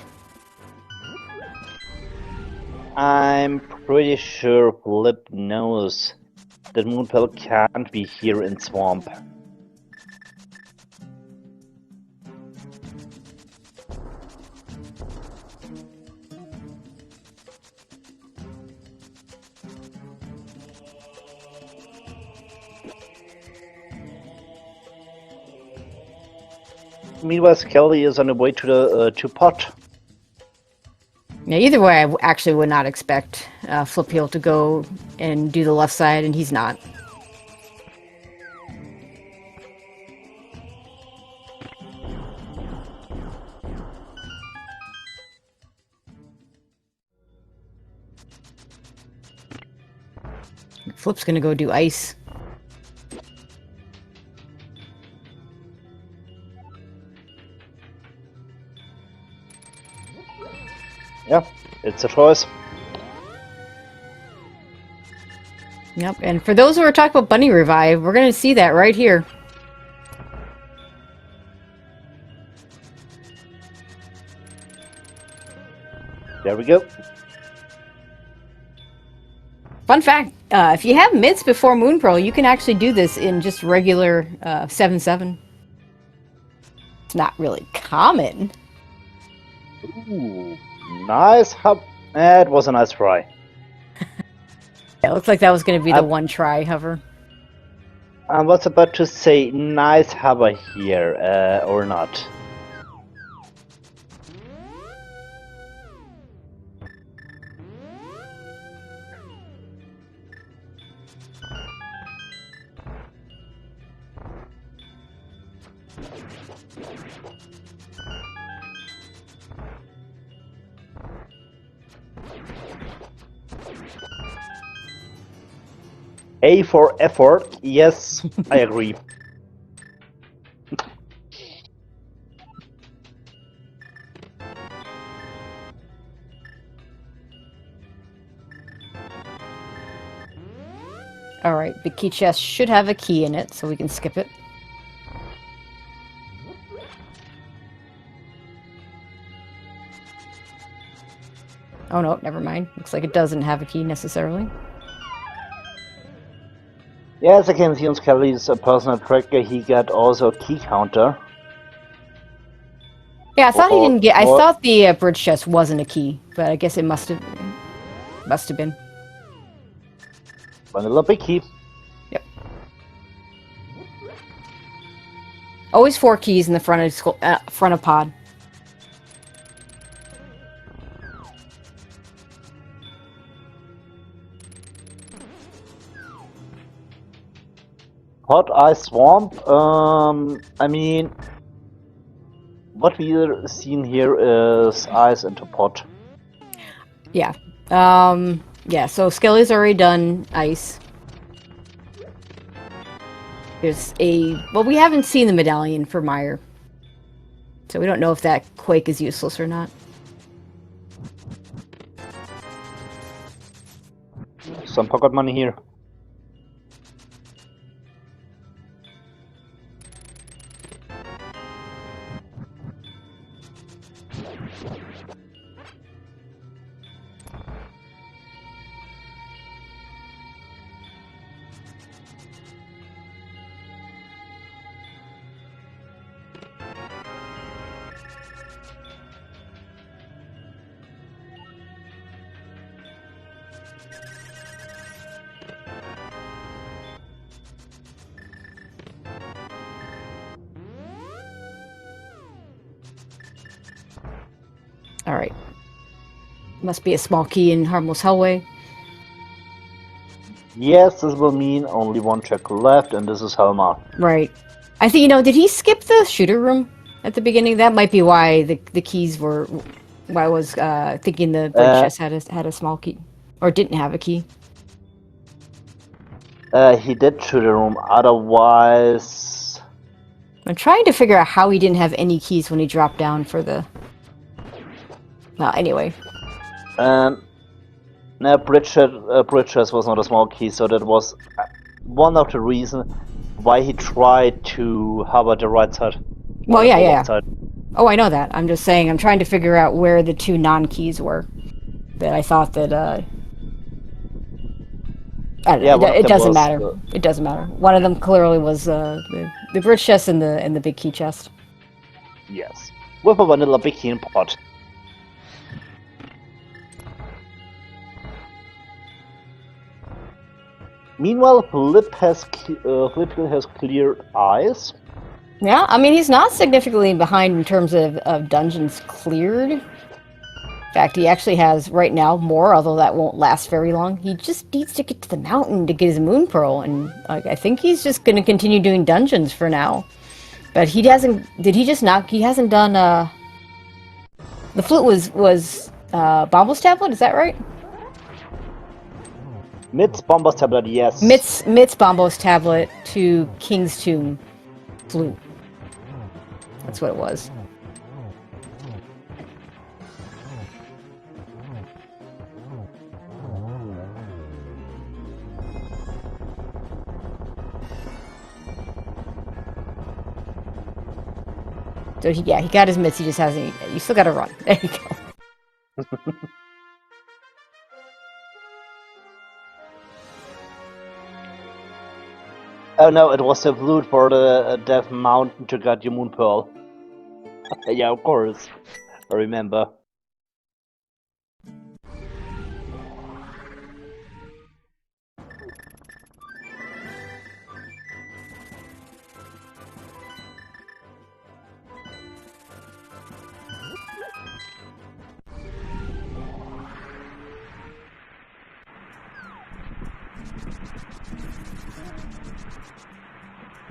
I'm pretty sure Flip knows that Moonpel can't be here in Swamp. Meanwhile, Skele is on the way to the to Pot. Yeah, either way, I actually would not expect Flipheal to go and do the left side, and he's not. Flip's gonna go do ice. Yeah, it's a choice. Yep, and for those who are talking about Bunny Revive, we're gonna see that right here. There we go. Fun fact, if you have mids before Moon Pearl, you can actually do this in just regular 7-7. It's not really common. Ooh, nice hub. It was a nice try. It looks like that was going to be the one try hover. I was about to say nice hover here, or not. A for effort, yes, I agree. Alright, the key chest should have a key in it, so we can skip it. Oh no, never mind. Looks like it doesn't have a key necessarily. Yeah, as I can see on Skele's personal tracker, he got also a key counter. Yeah, I thought he didn't get. I thought the bridge chest wasn't a key, but I guess it must have been. Vanilla big key. Yep. Always 4 keys in the front of pod. Hot Ice Swamp. I mean, what we're seeing here is ice into pot. Yeah. Yeah, so Skele's already done ice. There's well, we haven't seen the medallion for Meyer. So we don't know if that Quake is useless or not. Some pocket money here. Alright. Must be a small key in Harmless Hellway. Yes, this will mean only one check left, and this is Helma. Right. I think, did he skip the shooter room at the beginning? That might be why the keys were... Why I was thinking the bridge chest had a small key. Or didn't have a key. He did shoot a room, otherwise... I'm trying to figure out how he didn't have any keys when he dropped down for the... Well, anyway. No, bridge chest was not a small key, so that was one of the reasons why he tried to hover the right side. Well, yeah. Oh, I know that. I'm just saying, I'm trying to figure out where the 2 non-keys were. That I thought that, I don't know, it doesn't matter. It doesn't matter. One of them clearly was the bridge chest and the big key chest. Yes. With a vanilla big key in pot. Meanwhile, Flipheal has cleared eyes. Yeah, I mean, he's not significantly behind in terms of dungeons cleared. In fact, he actually has, right now, more, although that won't last very long. He just needs to get to the mountain to get his Moon Pearl, and I think he's just going to continue doing dungeons for now. But he hasn't... Did he just not... He hasn't done... The flute was Bomble's Tablet, is that right? Mid's Bomber's tablet, yes. Mitz Bombo's tablet to King's Tomb flute. That's what it was. So he got his mitts. He just hasn't. You still got to run. There you go. Oh no, it was the flute for the Death Mountain to get your Moon Pearl. Yeah, of course. I remember.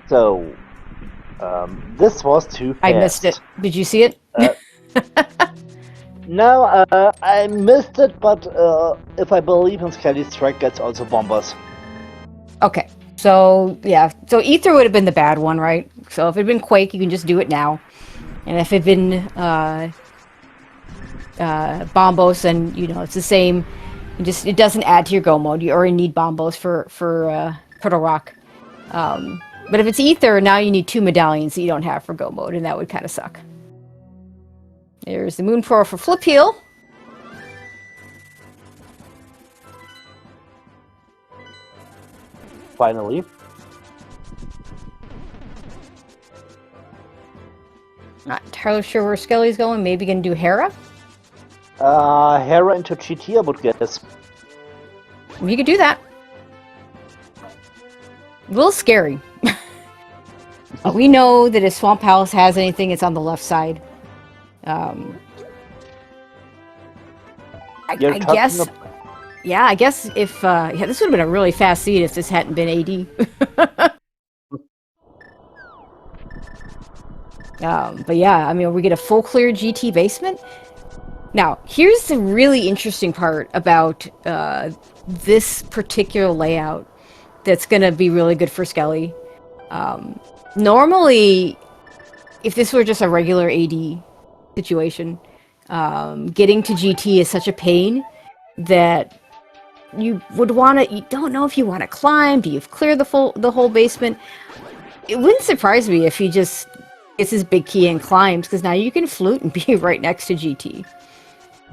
So, this was too fast. I missed it. Did you see it? No, I missed it, but if I believe in Skele's track, gets also Bombers. Okay, so yeah, so Ether would have been the bad one, right? So if it had been Quake, you can just do it now. And if it had been Bombos, then it's the same. It doesn't add to your go mode. You already need Bombos for Turtle Rock. But if it's Ether, now you need 2 medallions that you don't have for go mode, and that would kind of suck. There's the Moon Pearl for Flipheal. Finally. Not entirely sure where Skele's going. Maybe gonna do Hera. Hera into GT, I would guess. You could do that. A little scary. We know that if Swamp Palace has anything, it's on the left side. I guess. Yeah, I guess if this would have been a really fast seed if this hadn't been AD. But yeah, I mean, we get a full clear GT basement. Now, here's the really interesting part about this particular layout that's going to be really good for Skele. Normally, if this were just a regular AD situation, getting to GT is such a pain that you would want to. You don't know if you want to climb. Do you clear the whole basement? It wouldn't surprise me if he just gets his big key and climbs, because now you can flute and be right next to GT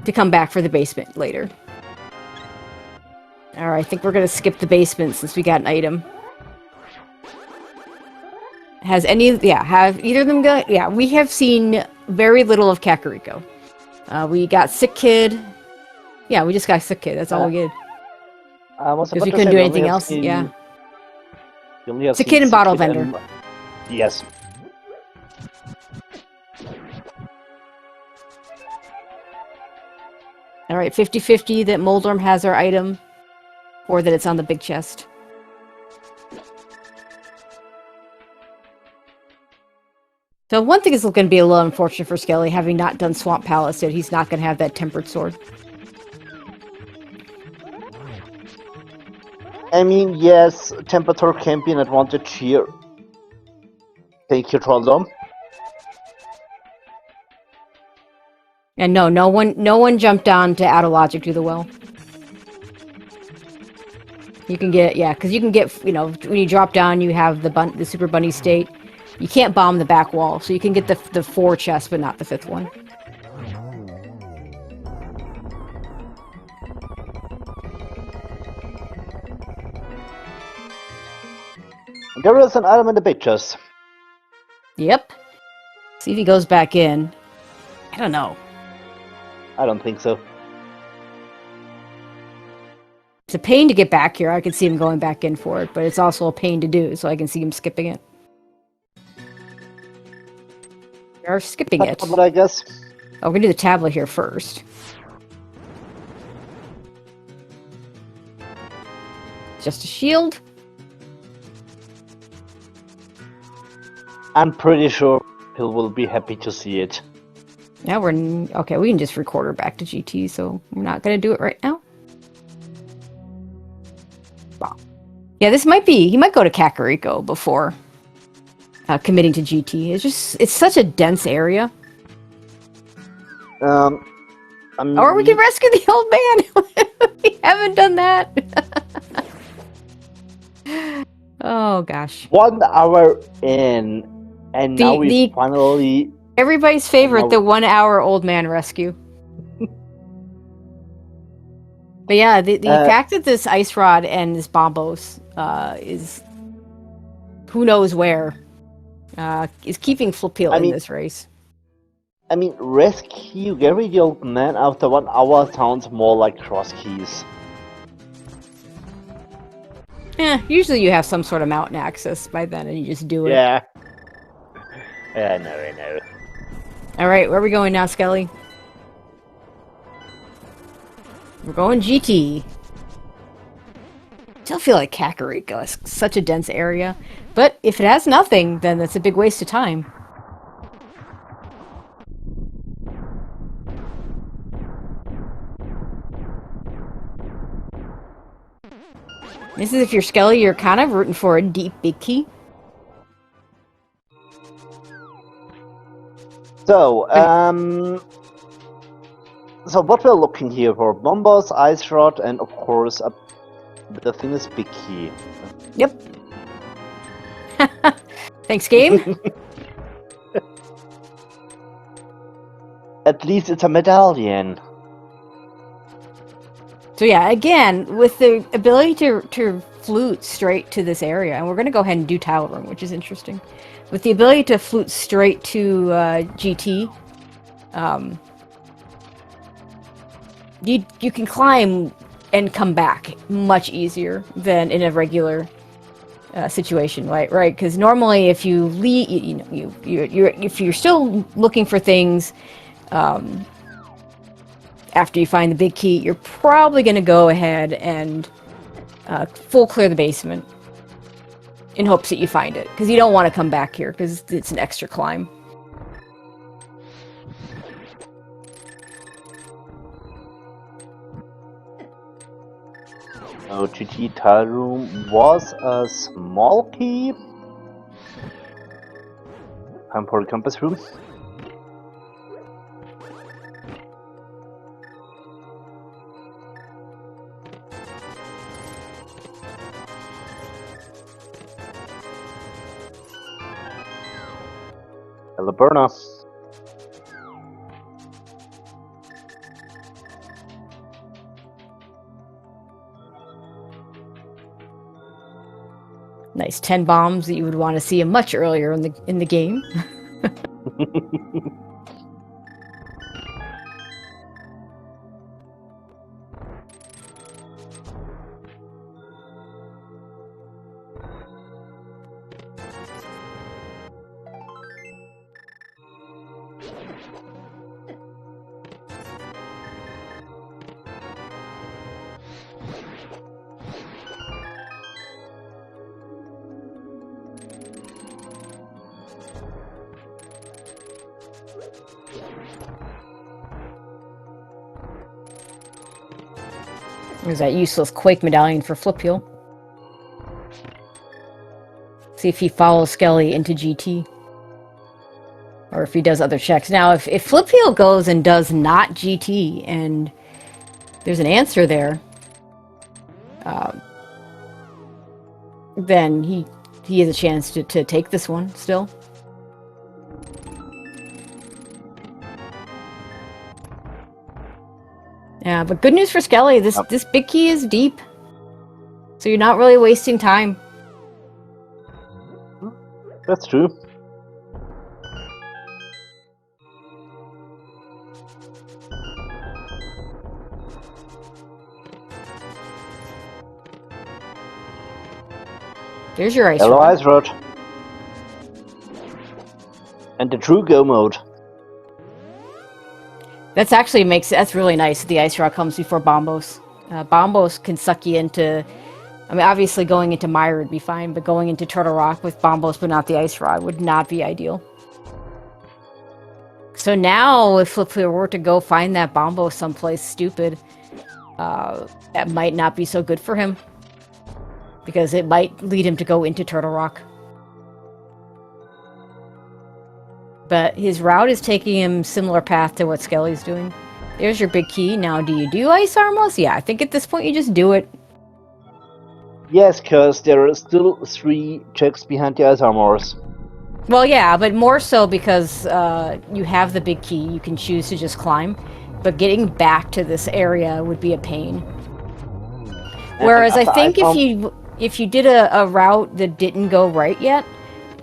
to come back for the basement later. Alright, I think we're gonna skip the basement since we got an item. Have either of them got... Yeah, we have seen very little of Kakariko. We got Sick Kid. Yeah, we just got Sick Kid, that's all we did. Because we couldn't do anything else, yeah. Sick Kid and Bottle Vendor. Yes. Alright, 50-50 that Moldorm has our item, or that it's on the big chest. So one thing is going to be a little unfortunate for Skele, having not done Swamp Palace yet. He's not going to have that Tempered Sword. I mean, yes, Temperature can be an advantage here. Thank you, Trolldom. And no one jumped on to add a logic to the well. You can get, because you can get, when you drop down, you have the Super Bunny state. You can't bomb the back wall, so you can get the 4 chests, but not the 5th one. There is an item in the big chest. Yep. See if he goes back in. I don't know. I don't think so. It's a pain to get back here. I can see him going back in for it, but it's also a pain to do, so I can see him skipping it. We are skipping it. But I guess. Oh, we're gonna do the tablet here first. Just a shield. I'm pretty sure he will be happy to see it. Now okay, we can just record her back to GT, so we're not gonna do it right now. Yeah, this might be... He might go to Kakariko before committing to GT. It's such a dense area. Or we can rescue the old man! We haven't done that! Oh, gosh. 1 hour in, and now we finally... Everybody's favorite, the 1 hour old man rescue. But yeah, the fact that this Ice Rod and this Bombos is... Who knows where... is keeping Flipheal in this race. I mean, rescue Gary the old man after 1 hour sounds more like cross keys. Usually you have some sort of mountain access by then and you just do it. Yeah. I know. Alright, where are we going now, Skele? We're going GT. I still feel like Kakariko is such a dense area. But if it has nothing, then that's a big waste of time. This is if you're Skele, you're kind of rooting for a deep big key. So, so what we're looking here for: Bombos, Ice Rod, and of course, the thing is big key. Yep. Thanks, game. At least it's a medallion. So yeah, again, with the ability to flute straight to this area, and we're going to go ahead and do Tile Room, which is interesting. With the ability to flute straight to GT, you can climb and come back much easier than in a regular situation, right? Because normally, if you leave, if you're still looking for things. After you find the big key, you're probably going to go ahead and full clear the basement in hopes that you find it. Because you don't want to come back here, because it's an extra climb. So, GT Tile Room was a small key. Time for the compass room. Laberna. Nice 10 bombs that you would want to see much earlier in the game. There's that useless Quake medallion for Flipheal. See if he follows Skele into GT. Or if he does other checks. Now, if Flipheal goes and does not GT, and there's an answer there, then he has a chance to take this one still. Yeah, but good news for Skele, this big key is deep. So you're not really wasting time. That's true. There's your ice Hello, rod. Ice Rod. And the true go mode. That's really nice. The ice rod comes before Bombos. Bombos can suck you into. I mean, obviously going into Mire would be fine, but going into Turtle Rock with Bombos but not the ice rod would not be ideal. So now, if Flipheal were to go find that Bombos someplace stupid, that might not be so good for him. because it might lead him to go into Turtle Rock. But his route is taking him similar path to what Skele's doing. There's your big key. Now, do you do Ice Armos? Yeah, I think at this point you just do it. Yes, because there are still 3 checks behind the ice armors. Well, yeah, but more so because you have the big key. You can choose to just climb. But getting back to this area would be a pain. Whereas I think if you did a route that didn't go right yet,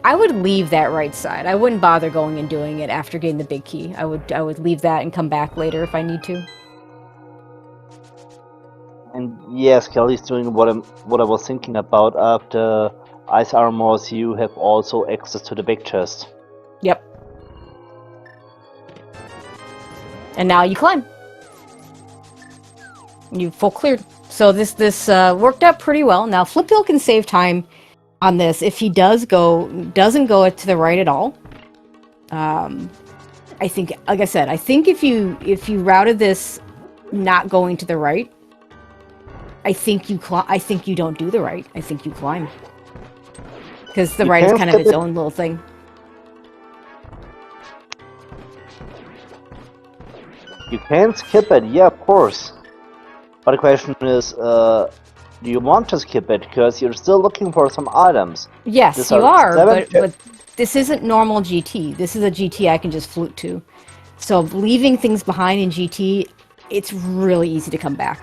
I would leave that right side. I wouldn't bother going and doing it after getting the big key. I would leave that and come back later if I need to. And yes, Kelly's doing what I was thinking about. After ice armors, you have also access to the big chest. Yep. And now you climb. You full cleared. So this worked out pretty well. Now Flipheal can save time on this if he doesn't go to the right at all. I think, like I said, I think if you routed this not going to the right, I think you don't do the right. I think you climb, because the right is kind of its own little thing. You can skip it, yeah, of course. But the question is, do you want to skip it? Because you're still looking for some items. Yes, you are, but this isn't normal GT. This is a GT I can just flute to. So leaving things behind in GT, it's really easy to come back.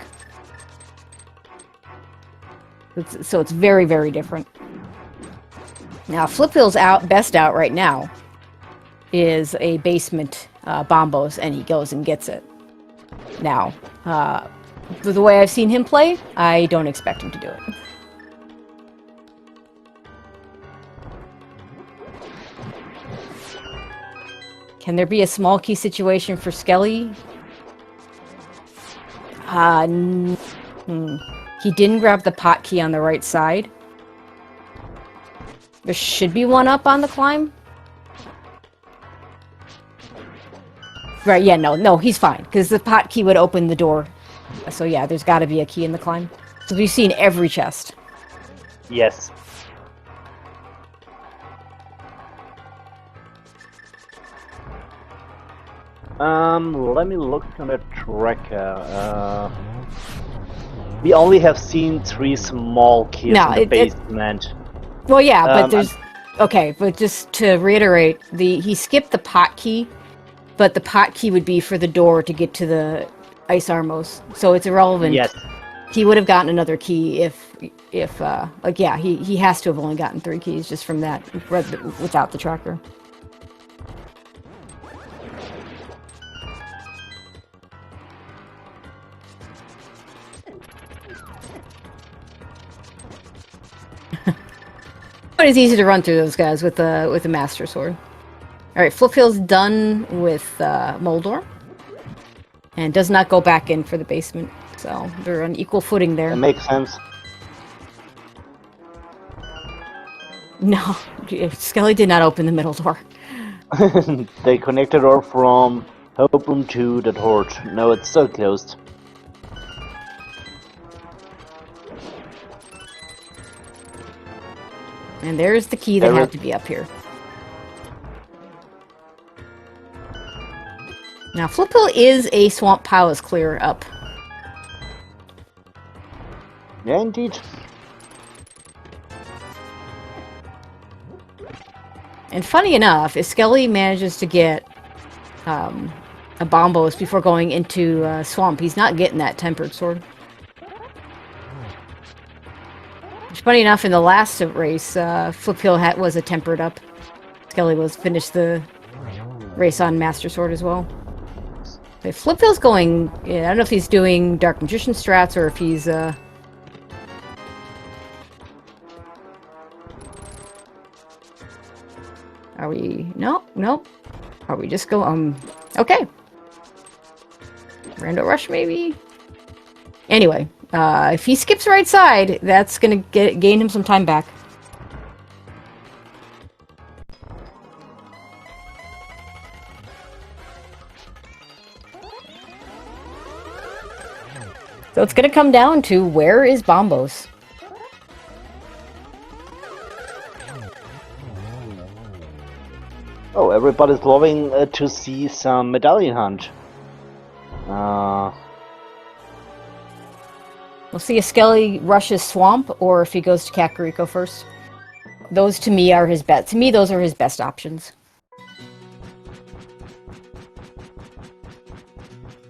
So it's very, very different. Now, Flipheal's best out right now is a basement Bombos, and he goes and gets it. Now, the way I've seen him play, I don't expect him to do it. Can there be a small key situation for Skele? He didn't grab the pot key on the right side. There should be one up on the climb. Right, yeah, no, he's fine, because the pot key would open the door. So yeah, there's got to be a key in the climb. So we've seen every chest. Yes. Let me look on the tracker. We only have seen 3 small keys in the basement. Well, yeah, but there's... Okay, but just to reiterate, he skipped the pot key, but the pot key would be for the door to get to the Ice Armos, so it's irrelevant. Yes. He would have gotten another key if like, yeah, he has to have only gotten 3 keys just from that, without the tracker. But it's easy to run through those guys with a Master Sword. Alright, Flipheal's done with Moldor. And does not go back in for the basement. So they're on equal footing there. That makes sense. No, Skele did not open the middle door. They connected her from Hope Room to the torch. No, it's still closed. And there's the key that had to be up here. Now, Flipheal is a swamp palace clear up. Yeah, indeed. And funny enough, if Skele manages to get a Bombos before going into Swamp, he's not getting that Tempered Sword. Which, funny enough, in the last race, Flipheal was a Tempered up. Skele finished the race on Master Sword as well. If Flipheal's going... Yeah, I don't know if he's doing Dark Magician strats or if he's... Are we... Nope. Are we just going... Okay. Rando Rush, maybe? Anyway, if he skips right side, that's gonna gain him some time back. So it's gonna come down to where is Bombos? Oh, everybody's loving to see some medallion hunt. We'll see if Skele rushes Swamp or if he goes to Kakariko first. Those to me are his best. To me, those are his best options.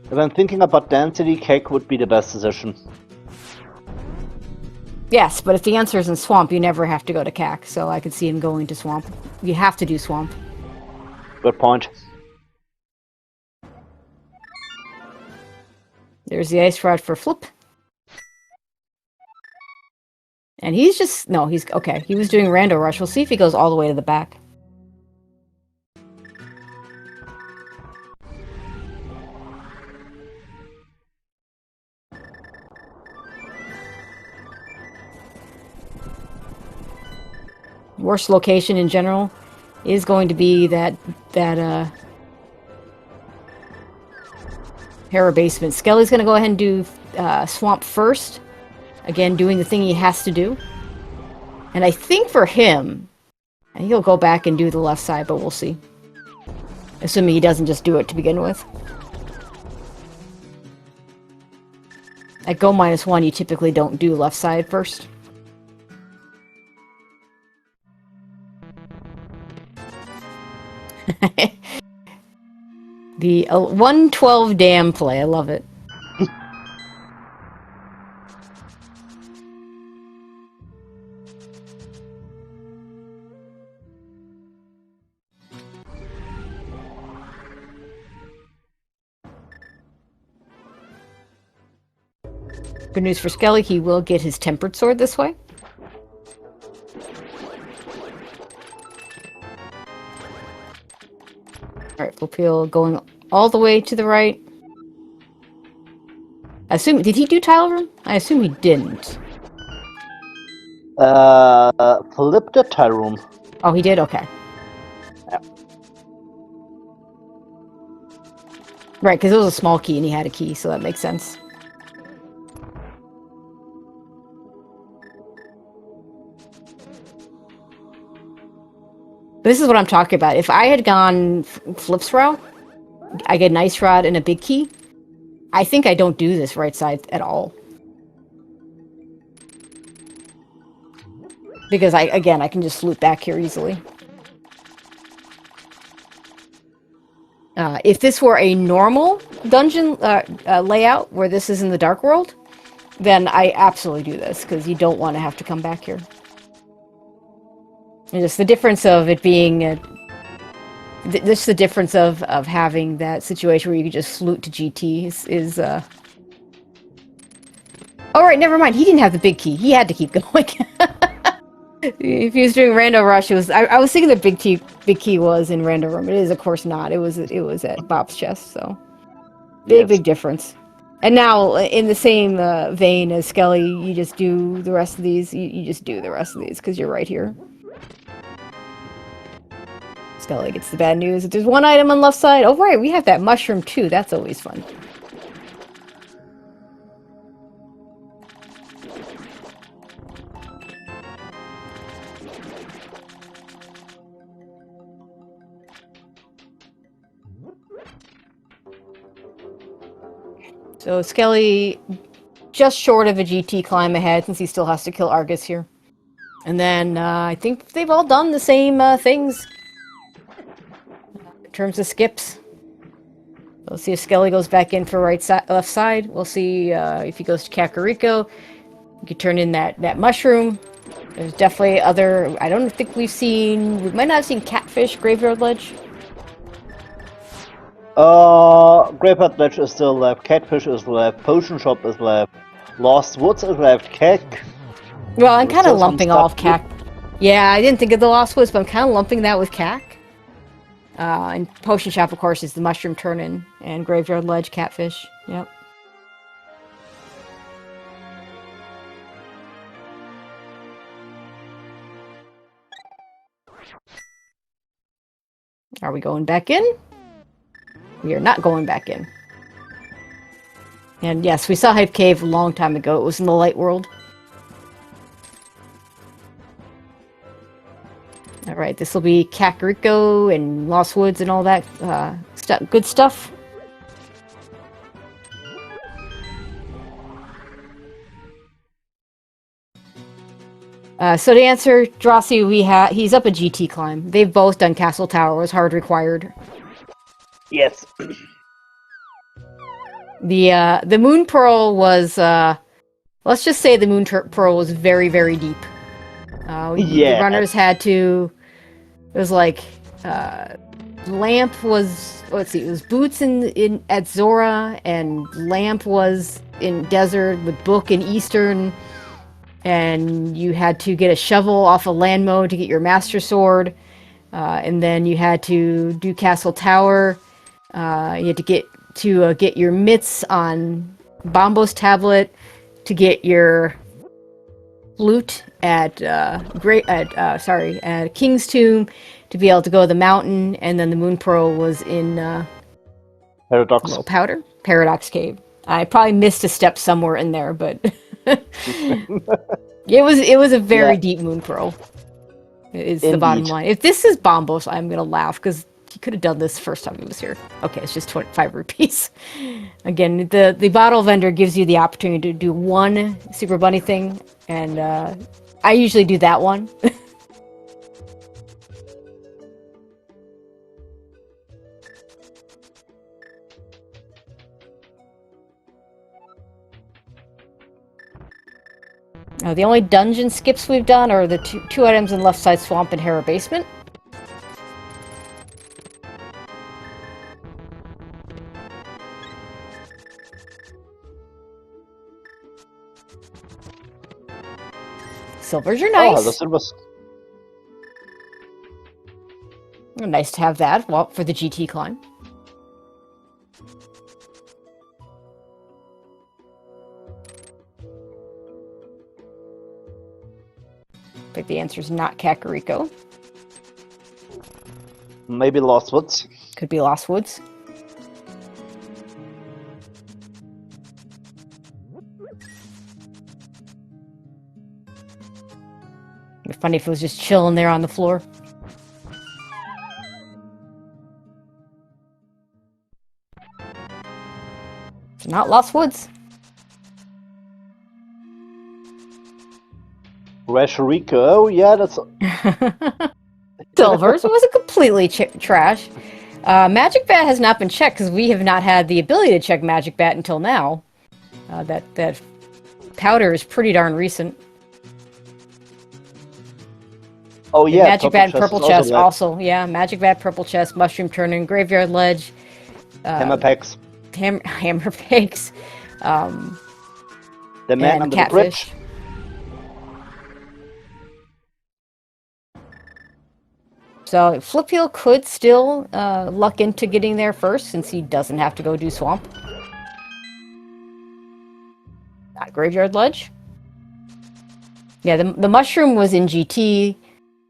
If I'm thinking about density, Cake would be the best decision. Yes, but if the answer is in Swamp, you never have to go to Kak, so I could see him going to Swamp. You have to do Swamp. Good point. There's the Ice Rod for Flip. And he's just... No, he's... Okay, he was doing Rando Rush. We'll see if he goes all the way to the back. Worst location in general is going to be that Hera basement. Skele's going to go ahead and do Swamp first. Again, doing the thing he has to do. And I think for him, I think he'll go back and do the left side, but we'll see. Assuming he doesn't just do it to begin with. At Go -1, you typically don't do left side first. The 112 dam play, I love it. Good news for Skele, he will get his Tempered Sword this way. Alright, Flipheal going all the way to the right. Did he do Tile Room? I assume he didn't. Flip the tile room. Oh, he did? Okay. Yeah. Right, because it was a small key and he had a key, so that makes sense. This is what I'm talking about. If I had gone Flip's route, I get an Ice Rod and a big key, I think I don't do this right side at all. Because I can just loop back here easily. If this were a normal dungeon layout, where this is in the Dark World, then I absolutely do this, because you don't want to have to come back here. And just the difference of it being just the difference of having that situation where you can just loot to GT is oh right, never mind, he didn't have the big key, he had to keep going. If he was doing Rando Rush, it was I was thinking the big key was in Rando Room. It is of course not. It was at Bob's chest, so big difference. And now in the same vein as Skele, you just do the rest of these. You just do the rest of these because you're right here. Skele gets the bad news. If there's one item on left side, oh right, we have that mushroom too. That's always fun. So Skele just short of a GT climb ahead since he still has to kill Argus here. And then I think they've all done the same things in terms of skips. We'll see if Skele goes back in for left side. We'll see if he goes to Kakariko. You can turn in that mushroom. There's definitely other... I don't think we've seen... We might not have seen Catfish Graveyard Ledge. Graveyard Ledge is still left, Catfish is left, Potion Shop is left, Lost Woods is left, Kek. Well, I'm kind of lumping all of Kak. Yeah, I didn't think of the Lost Woods, but I'm kind of lumping that with Kak. And Potion Shop, of course, is the Mushroom Turn-In, and Graveyard Ledge, Catfish. Yep. Are we going back in? We are not going back in. And yes, we saw Hype Cave a long time ago. It was in the Light World. All right, this will be Kakariko and Lost Woods and all that good stuff. So to answer Drosy, he's up a GT climb. They've both done Castle Tower, was hard required. Yes. The Moon Pearl was let's just say the Moon Pearl was very, very deep. The runners had to. It was like Lamp was. Let's see. It was Boots at Zora, and Lamp was in Desert with Book in Eastern. And you had to get a shovel off a land mode to get your Master Sword. And then you had to do Castle Tower. You had to get your mitts on Bombo's tablet, to get your flute at King's Tomb, to be able to go to the mountain, and then the Moon Pearl was in Paradox Cave. I probably missed a step somewhere in there, but it was a very deep Moon Pearl. Is the bottom line. If this is Bombos, I'm gonna laugh because he could have done this first time he was here. Okay, it's just 25 rupees. Again, the bottle vendor gives you the opportunity to do one Super Bunny thing, and I usually do that one. The only dungeon skips we've done are the two items in Left Side Swamp and Hera Basement. Silvers are nice. Oh, the silvers. Nice to have that for the GT climb. I think the answer is not Kakariko. Maybe Lost Woods. Could be Lost Woods. It'd be funny if it was just chilling there on the floor. It's not Lost Woods. Rasharika. Oh, yeah, that's... Silvers. It wasn't completely trash. Magic Bat has not been checked because we have not had the ability to check Magic Bat until now. That powder is pretty darn recent. Oh, yeah. Magic Bat and Purple Chest also. Yeah, Magic Bat, Purple Chest, Mushroom Turning, Graveyard Ledge. Hammer Pegs. Hammer Pegs. The Man Under the Bridge. So Flipheal could still luck into getting there first, since he doesn't have to go do Swamp. Not Graveyard Ledge. Yeah, the Mushroom was in GT.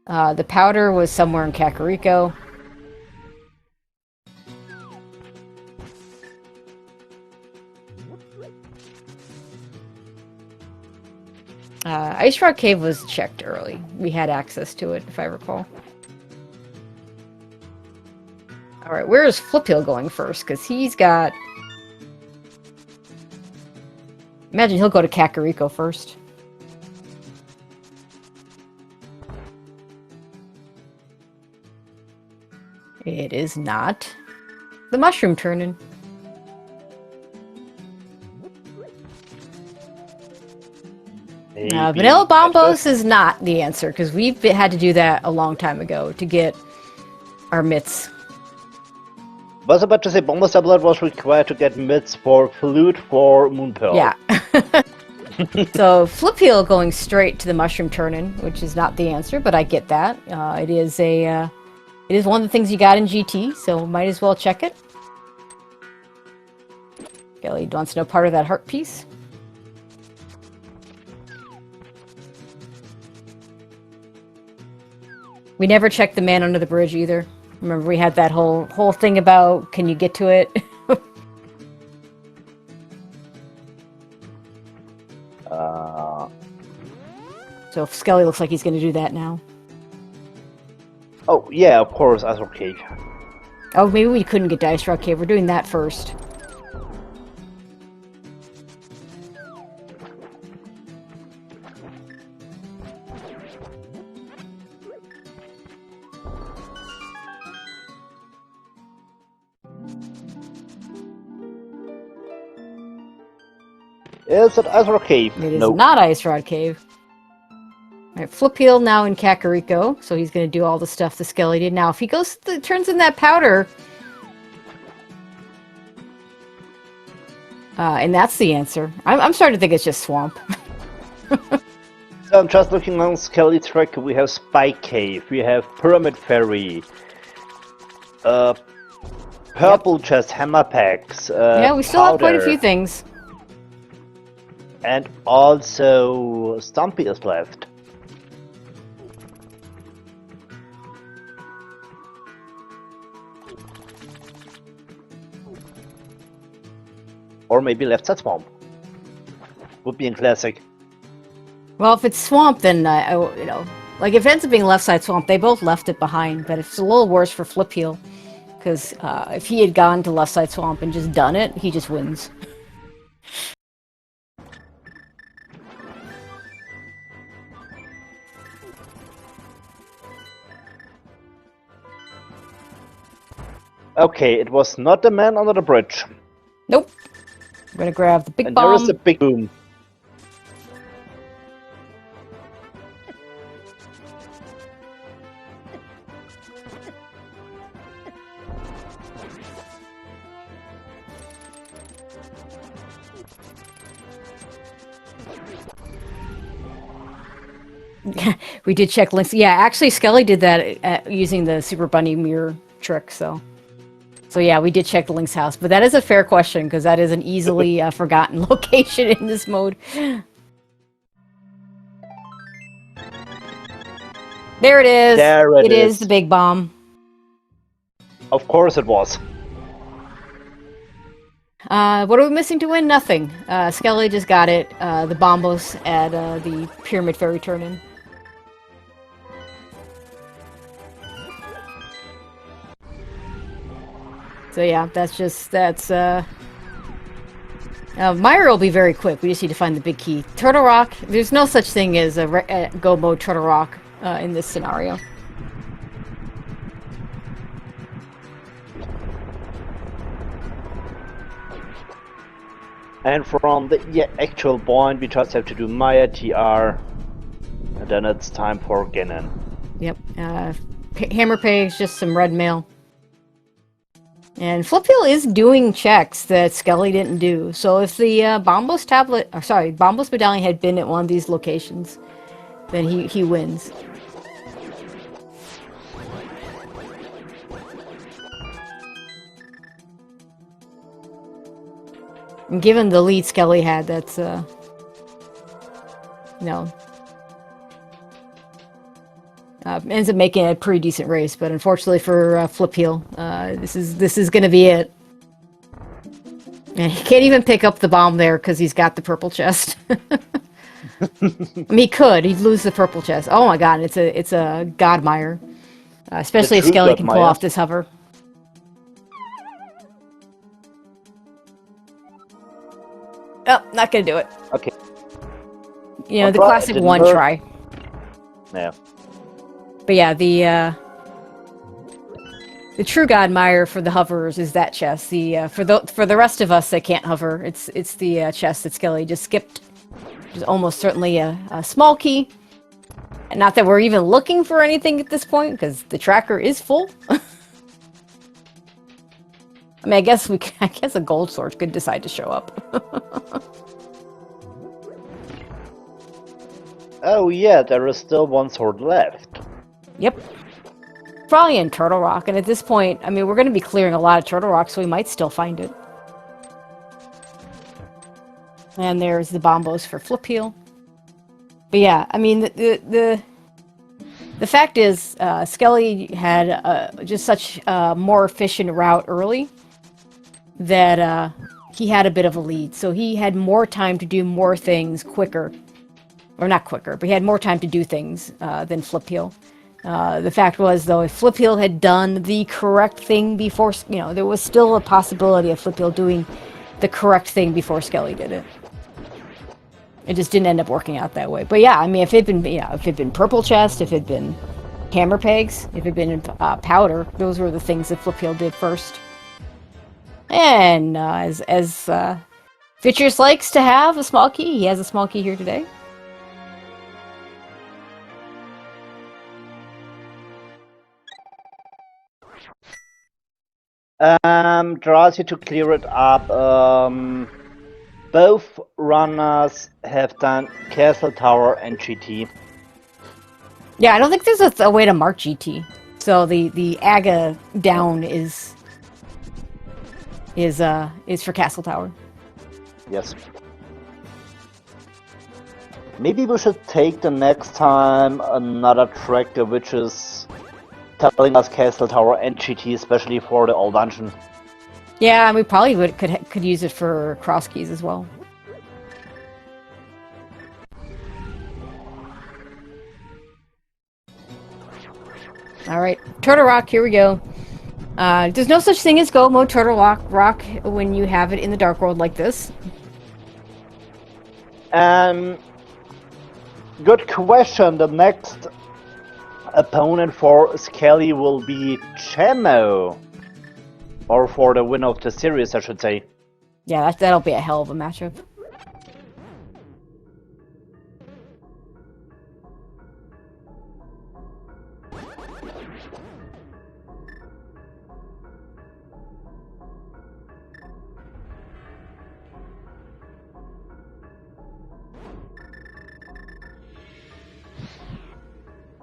The Powder was somewhere in Kakariko. Ice Rock Cave was checked early. We had access to it, if I recall. Alright, where is Flipheal going first? Because he's got... Imagine he'll go to Kakariko first. It is not the Mushroom Turning. Vanilla Bombos is not the answer, because we've had to do that a long time ago to get our mitts. I was about to say Bombos Tablet was required to get mitts for Flute for Moon Pearl. Yeah. So Flipheal going straight to the Mushroom Turning, which is not the answer, but I get that. It is one of the things you got in GT, so might as well check it. Skele wants to know part of that heart piece. We never checked the Man Under the Bridge either. Remember, we had that whole thing about, can you get to it? So Skele looks like he's going to do that now. Oh, yeah, of course, Ice Rock Cave. Oh, maybe we couldn't get to Ice Rock Cave. We're doing that first. Is it Ice Rock Cave? It is No. not Ice Rock Cave. Alright, Flipheal now in Kakariko, so he's going to do all the stuff the Skele did. Now, if he goes, turns in that powder, and that's the answer. I'm starting to think it's just Swamp. So I'm just looking on Skele track. We have Spike Cave, we have Pyramid Ferry, Purple Chest, Hammer Packs, Yeah, we still have quite a Powder, few things. and also Stumpy is left. Or maybe Left Side Swamp. Would be in classic. Well, if it's Swamp, then, you know, like if it ends up being Left Side Swamp, they both left it behind, but it's a little worse for Flipheal, because if he had gone to Left Side Swamp and just done it, he just wins. Okay, it was not the man under the bridge. Nope. I'm gonna grab the big And bomb. there is a big boom. We did check links. Yeah, actually, Skele did that using the Super Bunny mirror trick, so yeah, we did check the Link's house. But that is a fair question, because that is an easily forgotten location in this mode. There it is! There it is is. the big bomb. Of course it was. What are we missing to win? Nothing. Skele just got it. The bombos at the Pyramid Ferry turn-in. So yeah, that's Myra will be very quick. We just need to find the big key. Turtle Rock, there's no such thing as a go mode Turtle Rock in this scenario. And from the actual point, we just have to do Maya TR, and then it's time for Ganon. Yep. Hammer Page, just some red mail. And Flipheal is doing checks that Skele didn't do. So if the Bombos tablet, or sorry, Bombos medallion had been at one of these locations, then he wins. And given the lead Skele had, that's no. Ends up making a pretty decent race, but unfortunately for Flipheal, this is gonna be it. And he can't even pick up the bomb there because he's got the purple chest. I mean, he could. He'd lose the purple chest. Oh my god, it's a Godmire. Especially if Skele can pull off this hover. Oh, not gonna do it. Okay. You know, the classic one try. Yeah. But yeah, the true Godmire for the hovers is that chest. The for the rest of us that can't hover, it's the chest that Skele just skipped. Which is almost certainly a small key. And not that we're even looking for anything at this point, because the tracker is full. I mean, I guess a gold sword could decide to show up. Oh yeah, there is still one sword left. Yep. Probably in Turtle Rock, and at this point, I mean, we're going to be clearing a lot of Turtle Rock, so we might still find it. And there's the bombos for Flipheal. But yeah, I mean, the fact is, Skele had just such a more efficient route early that he had a bit of a lead. So he had more time to do more things quicker. Or not quicker, but he had more time to do things than Flipheal. The fact was, though, if Flipheal had done the correct thing before, there was still a possibility of Flipheal doing the correct thing before Skele did it. It just didn't end up working out that way. But yeah, I mean, if it'd been purple chest, if it'd been hammer pegs, if it'd been powder, those were the things that Flipheal did first. And as Fitchers likes to have a small key, he has a small key here today. Draws you to clear it up. Both runners have done Castle Tower and GT. Yeah, I don't think there's a way to mark GT. So the Aga down is for Castle Tower. Yes. Maybe we should take the next time another tracker which is telling us Castle Tower and GT, especially for the old dungeon. Yeah, and we probably could use it for cross keys as well. All right, Turtle Rock, here we go. There's no such thing as Go Mode Turtle Rock when you have it in the Dark World like this. Good question. The next opponent for Skele will be Chemo. Or for the winner of the series, I should say. Yeah, that'll be a hell of a matchup.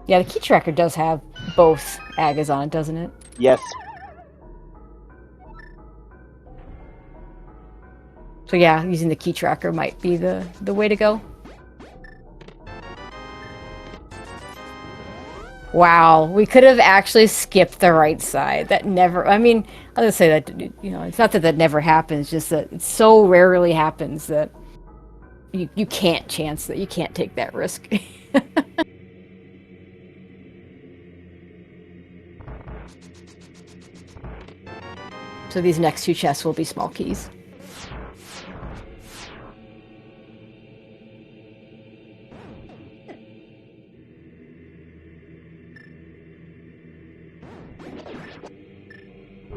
Yeah, the key tracker does have both Agas on it, doesn't it? Yes. So yeah, using the key tracker might be the way to go. Wow, we could have actually skipped the right side. That never, I mean, I'll just say that, it's not that never happens, just that it so rarely happens that you can't chance that, you can't take that risk. So these next two chests will be small keys.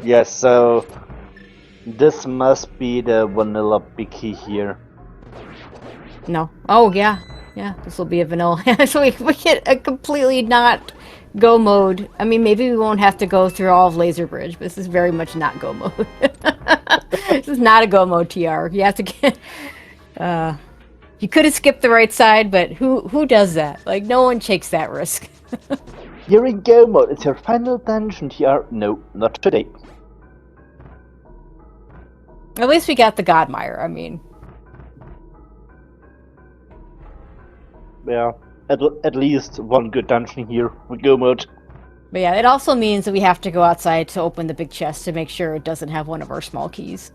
Yes, so this must be the vanilla big key here. No. Oh, yeah. Yeah, this will be a vanilla. So we get a completely not Go mode. I mean, maybe we won't have to go through all of Laser Bridge, but this is very much not Go mode. This is not a Go mode TR. You have to get... you could have skipped the right side, but who does that? Like, no one takes that risk. You're in Go mode. It's your final dungeon TR. No, not today. At least we got the Godmire, I mean. Yeah, at least one good dungeon here with Go mode. But yeah, it also means that we have to go outside to open the big chest to make sure it doesn't have one of our small keys.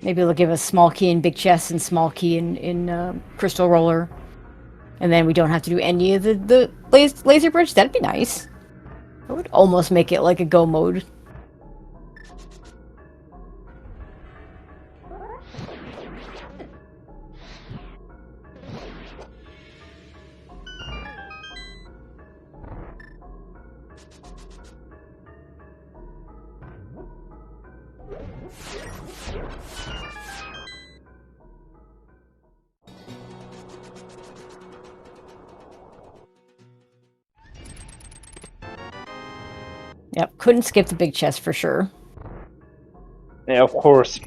Maybe they'll give us small key in big chest and small key in crystal roller. And then we don't have to do any of the laser bridge. That'd be nice. That would almost make it like a Go mode. Yep, couldn't skip the big chest for sure. Yeah, of course.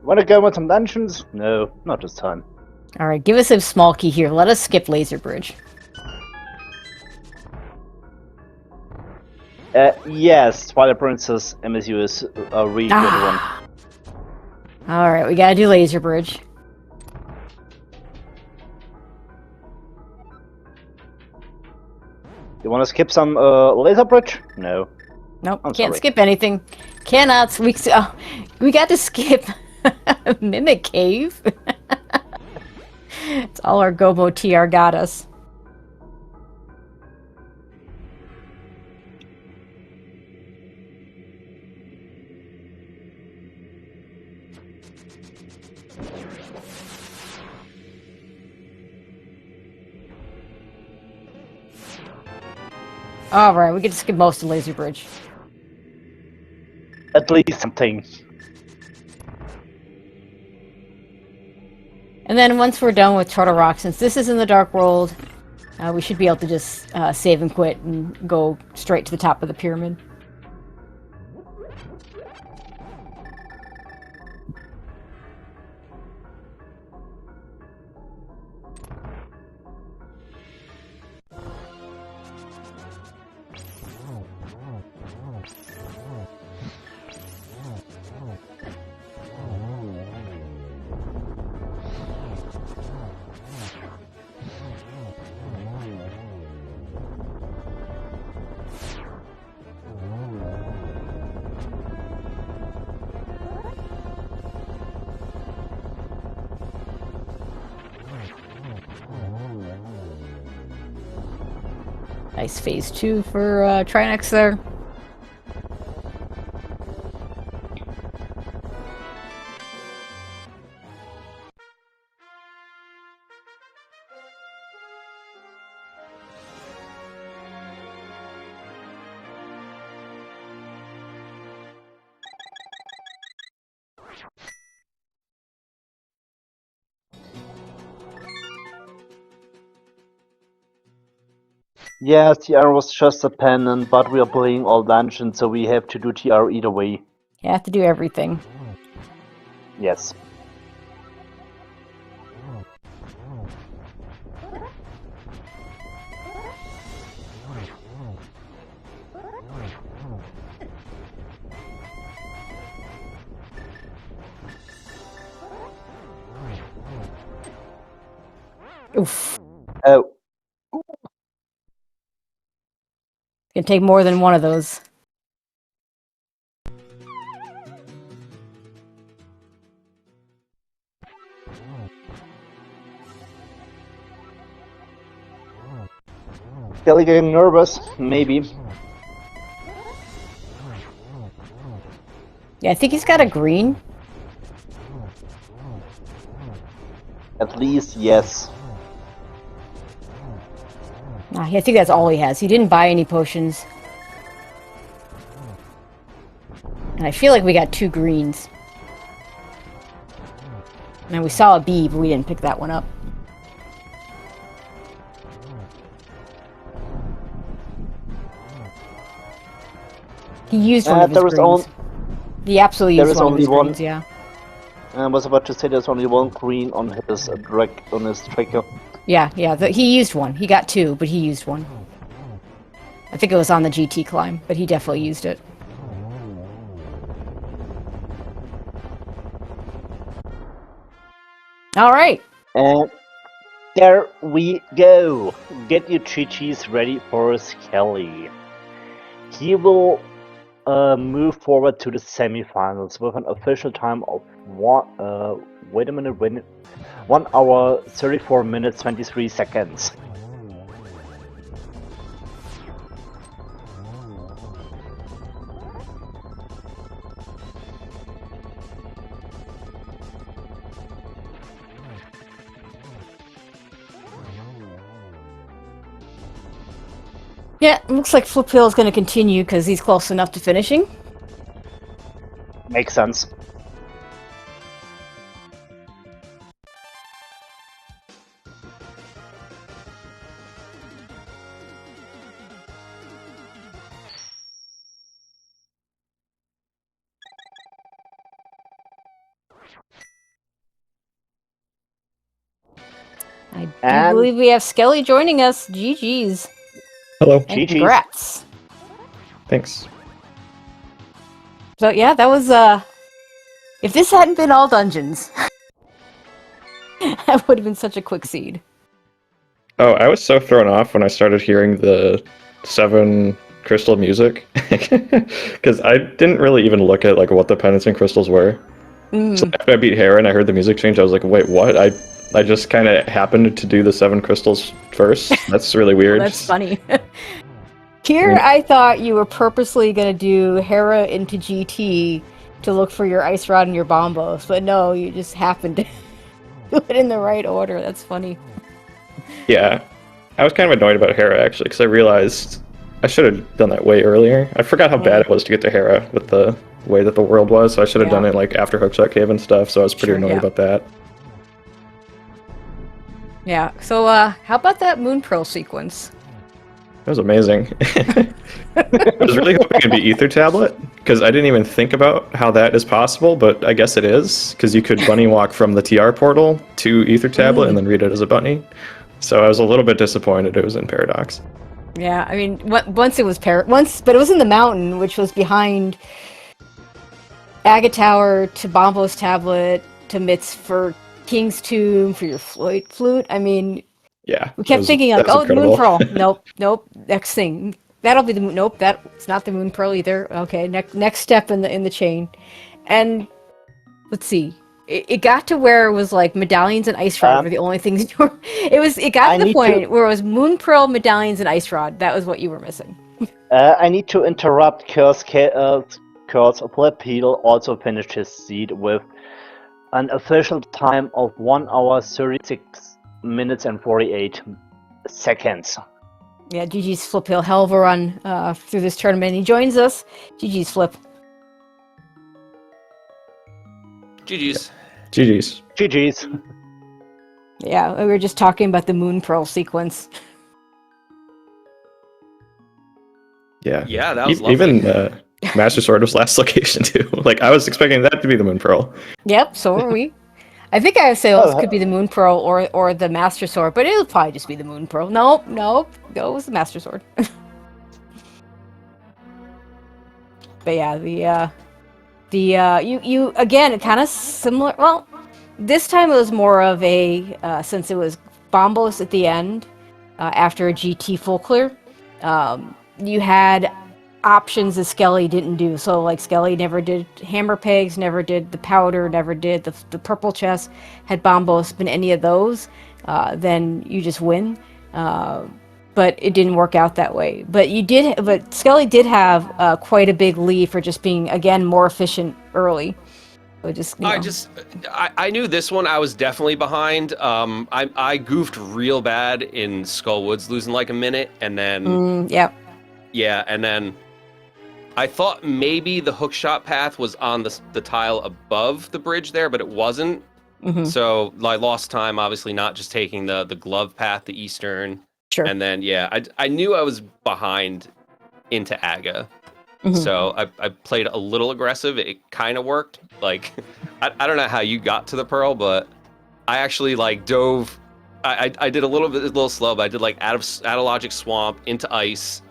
Wanna go with some dungeons? No, not this time. Alright, give us a small key here. Let us skip laser bridge. Yes, Twilight Princess MSU is really good one. Alright, we gotta do Laser Bridge. You want to skip some laser bridge? No. Nope, I'm can't sorry. skip anything. Cannot. We got to skip Mimic Cave. It's all our Gobo TR got us. Alright, we get to skip most of Laser Bridge. At least something. And then once we're done with Turtle Rock, since this is in the Dark World, we should be able to just save and quit and go straight to the top of the pyramid. Nice phase 2 for Trinex there. Yeah, TR was just a pen, but we are playing all dungeons, so we have to do TR either way. You have to do everything. Yes. Oof. Oh. It's gonna take more than one of those. Skele getting nervous? Maybe. Yeah, I think he's got a green. At least, yes. Nah, I think that's all he has. He didn't buy any potions. And I feel like we got 2 greens. And we saw a bee, but we didn't pick that one up. He used one of his greens. He absolutely used one of his greens, yeah. I was about to say there's only one green on his tracker. Yeah, he used one. He got 2, but he used one. I think it was on the GT climb, but he definitely used it. Alright! And there we go! Get your Chi-Chis ready for Skele. He will move forward to the semifinals with an official time of 1 hour 34 minutes 23 seconds. Yeah, it looks like Flipheal is going to continue because he's close enough to finishing. Makes sense. I do believe we have Skele joining us. GG's. Hello. And congrats. Thanks. So yeah, that was if this hadn't been all dungeons, that would have been such a quick seed. Oh, I was so thrown off when I started hearing the 7 crystal music because I didn't really even look at like what the penance crystals were. So after I beat Hera and I heard the music change, I was like, "Wait, what?" I just kind of happened to do the 7 crystals first. That's really weird. That's funny. Here, I thought you were purposely gonna do Hera into GT to look for your Ice Rod and your Bombos, but no, you just happened to do it in the right order. That's funny. Yeah, I was kind of annoyed about Hera actually because I realized I should have done that way earlier. I forgot how bad it was to get to Hera with the way that the world was, so I should have done it like after Hookshot Cave and stuff. So I was pretty annoyed about that. Yeah. So, how about that Moon Pearl sequence? That was amazing. I was really hoping it'd be Ether Tablet, because I didn't even think about how that is possible, but I guess it is, because you could bunny walk from the TR portal to Ether Tablet and then read it as a bunny. So I was a little bit disappointed it was in Paradox. Yeah, I mean, once it was but it was in the mountain, which was behind Aga Tower to Bombo's Tablet to Mitz for King's Tomb for your flute. I mean, yeah, we kept thinking like, oh, incredible. Moon Pearl. Nope. Next thing, that'll be the moon. Nope, that's not the Moon Pearl either. Okay, next step in the chain, and let's see. It got to where it was like medallions and ice rod were the only things. It got to the point where it was Moon Pearl, medallions, and ice rod. That was what you were missing. I need to interrupt because Flipheal also finished his seed with an official time of 1 hour 36 minutes and 48 seconds. Yeah, GG's Flipheal, hell of a run through this tournament. He joins us. GG's Flip. GG's. GG's. GG's. Yeah, we were just talking about the Moon Pearl sequence. Yeah. Yeah, that was lovely. Even Master Sword was last location too. Like I was expecting that to be the Moon Pearl. Yep, so were we. I think I would say it could be the Moon Pearl or the Master Sword, but it'll probably just be the Moon Pearl. Nope, it was the Master Sword. But yeah, you again, kind of similar. Well, this time it was more of a since it was Bombos at the end after a GT full clear. You had options that Skele didn't do. So like Skele never did hammer pegs, never did the powder, never did the purple chest. Had Bombos been any of those, then you just win. But it didn't work out that way. But Skele did have quite a big lead for just being again more efficient early. So I knew this one I was definitely behind. I goofed real bad in Skull Woods, losing like a minute, and then yeah, and then I thought maybe the hookshot path was on the tile above the bridge there, but it wasn't. So I lost time, obviously not just taking the glove path, the eastern. Sure. And then I knew I was behind into Aga. So I played a little aggressive. It kind of worked. Like I don't know how you got to the Pearl, but I actually like dove. I did a little slow, but I did like out of logic swamp into ice,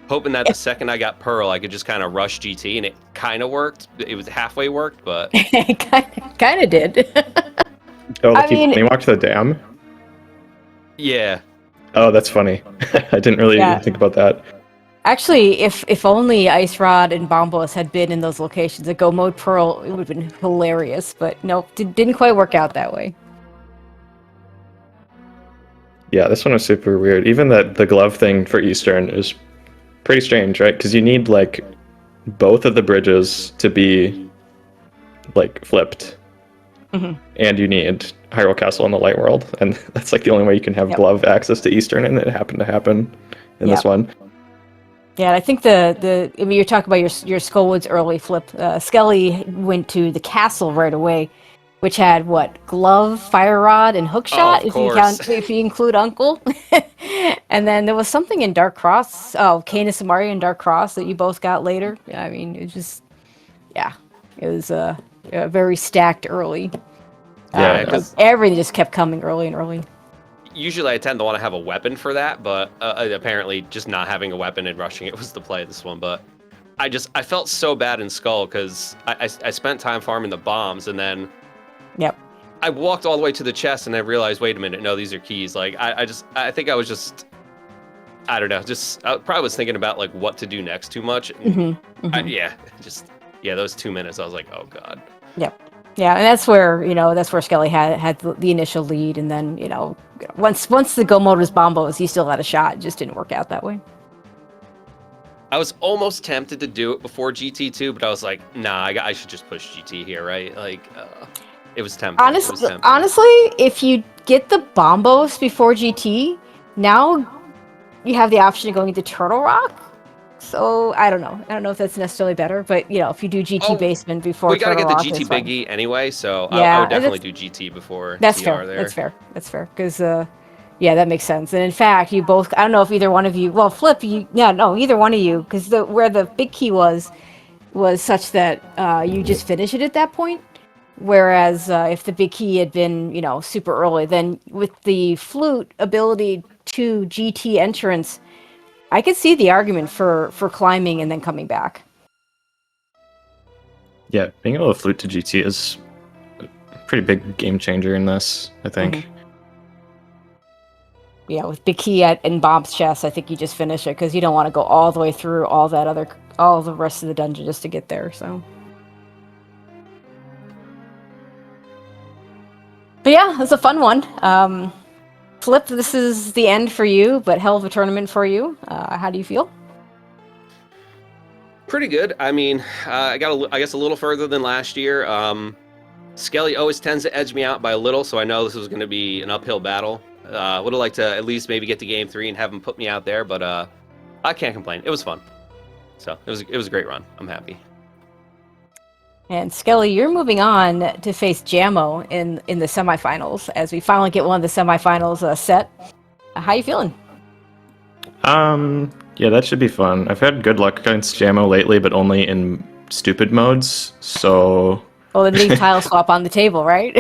hoping that the second I got Pearl, I could just kind of rush GT, and it kind of worked. It was halfway worked, but it kind of did. They walked to the dam. Yeah. Oh, that's funny. I didn't really even think about that. Actually, if only Ice Rod and Bombos had been in those locations, the Go Mode Pearl, it would have been hilarious. But nope, didn't quite work out that way. Yeah, this one was super weird. Even the glove thing for Eastern is pretty strange, right? Because you need like both of the bridges to be like flipped. And you need Hyrule Castle and the Light World, and that's like the only way you can have glove access to Eastern, and it happened to happen in this one. Yeah, I think I mean, you're talking about your Skullwoods early flip. Skele went to the castle right away, which had what? Glove, Fire Rod, and Hookshot, if you include Uncle. And then there was something in Dark Cross. Oh, Canis Amari and Dark Cross that you both got later. I mean, it just it was very stacked early. Yeah, because everything just kept coming early and early. Usually I tend to want to have a weapon for that, but apparently just not having a weapon and rushing it was the play of this one. But I felt so bad in Skull because I spent time farming the bombs, and then Yep. I walked all the way to the chest, and I realized, wait a minute, no, these are keys. Like I think I was just, I don't know, I probably was thinking about like what to do next too much. And those 2 minutes, I was like, oh god. Yep. Yeah, and that's where Skele had the initial lead, and then once the go mode was bombos, he still had a shot. It just didn't work out that way. I was almost tempted to do it before GT2, but I was like, nah, I should just push GT here, right? Like, it was tempting. Honestly, if you get the bombos before GT, now you have the option of going into Turtle Rock. So I don't know. I don't know if that's necessarily better, but if you do GT basement before we gotta Turtle get Rock, the GT Biggie anyway, so yeah, I would definitely do GT before that's TR fair. there. That's fair. Because that makes sense. And in fact, you both, I don't know if either one of you, well, Flip, either one of you, because where the big key was such that you just finish it at that point. Whereas if the big key had been, super early, then with the flute ability to GT entrance, I could see the argument for climbing and then coming back. Yeah, being able to flute to GT is a pretty big game changer in this, I think. Mm-hmm. Yeah, with big key in Bomb's chest, I think you just finish it because you don't want to go all the way through all the rest of the dungeon just to get there. So, but yeah, it's a fun one. Flip, this is the end for you, but hell of a tournament for you. How do you feel? Pretty good. I mean, I got I guess a little further than last year. Skele always tends to edge me out by a little, so I know this was going to be an uphill battle. Would have liked to at least maybe get to game 3 and have him put me out there, but I can't complain. It was fun. So it was a great run. I'm happy. And Skele, you're moving on to face Jammo in the semifinals as we finally get one of the semifinals set. How you feeling? Yeah, that should be fun. I've had good luck against Jammo lately, but only in stupid modes. So. Well, then leave tile swap on the table, right?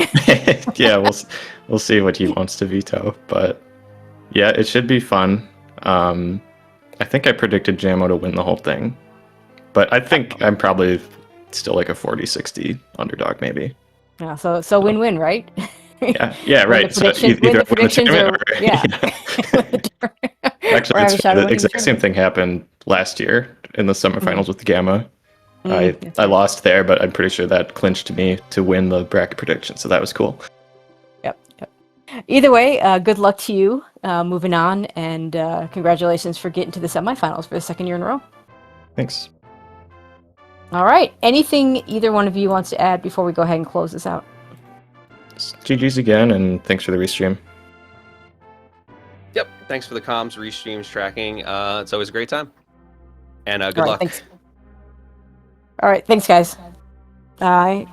Yeah, we'll see what he wants to veto, but yeah, it should be fun. I think I predicted Jammo to win the whole thing, but I think I'm probably still like a 40-60 underdog, maybe. Yeah, so win-win, right? Yeah, right. So either predictions or yeah. Actually, the exact same thing happened last year in the semifinals with the Gamma. I lost there, but I'm pretty sure that clinched me to win the bracket prediction, so that was cool. Yep. Either way, good luck to you moving on, and congratulations for getting to the semifinals for the second year in a row. Thanks. All right. Anything either one of you wants to add before we go ahead and close this out? GG's again, and thanks for the restream. Yep. Thanks for the comms, restreams, tracking. It's always a great time. And good luck. Thanks. All right. Thanks, guys. Not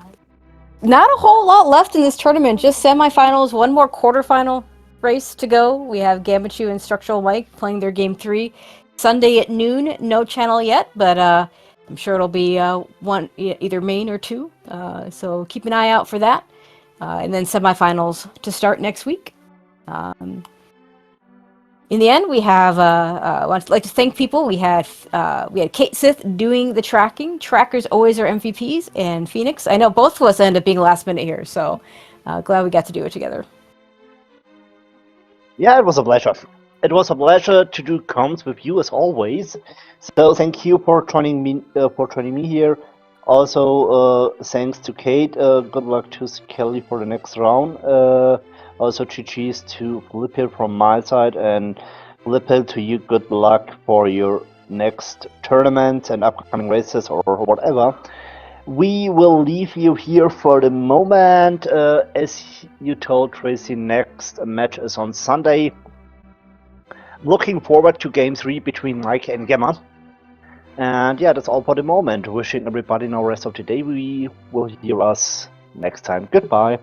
a whole lot left in this tournament. Just semifinals. One more quarterfinal race to go. We have Gamachu and Structural Mike playing their game 3 Sunday at noon. No channel yet, but I'm sure it'll be one, either main or 2. So keep an eye out for that. And then semifinals to start next week. In the end, we have. I would like to thank people. We had Kate Sith doing the tracking. Trackers always are MVPs, and Phoenix. I know both of us ended up being last minute here, so glad we got to do it together. Yeah, it was a pleasure. It was a pleasure to do comms with you as always. So thank you for joining me here. Also, thanks to Kate. Good luck to Skele for the next round. Also, GG's to Flipheal from my side, and Flipheal to you. Good luck for your next tournament and upcoming races or whatever. We will leave you here for the moment. As you told Tracy, next match is on Sunday. Looking forward to game 3 between Mike and Gamma. And yeah, that's all for the moment. Wishing everybody now rest of the day. We will hear us next time. Goodbye.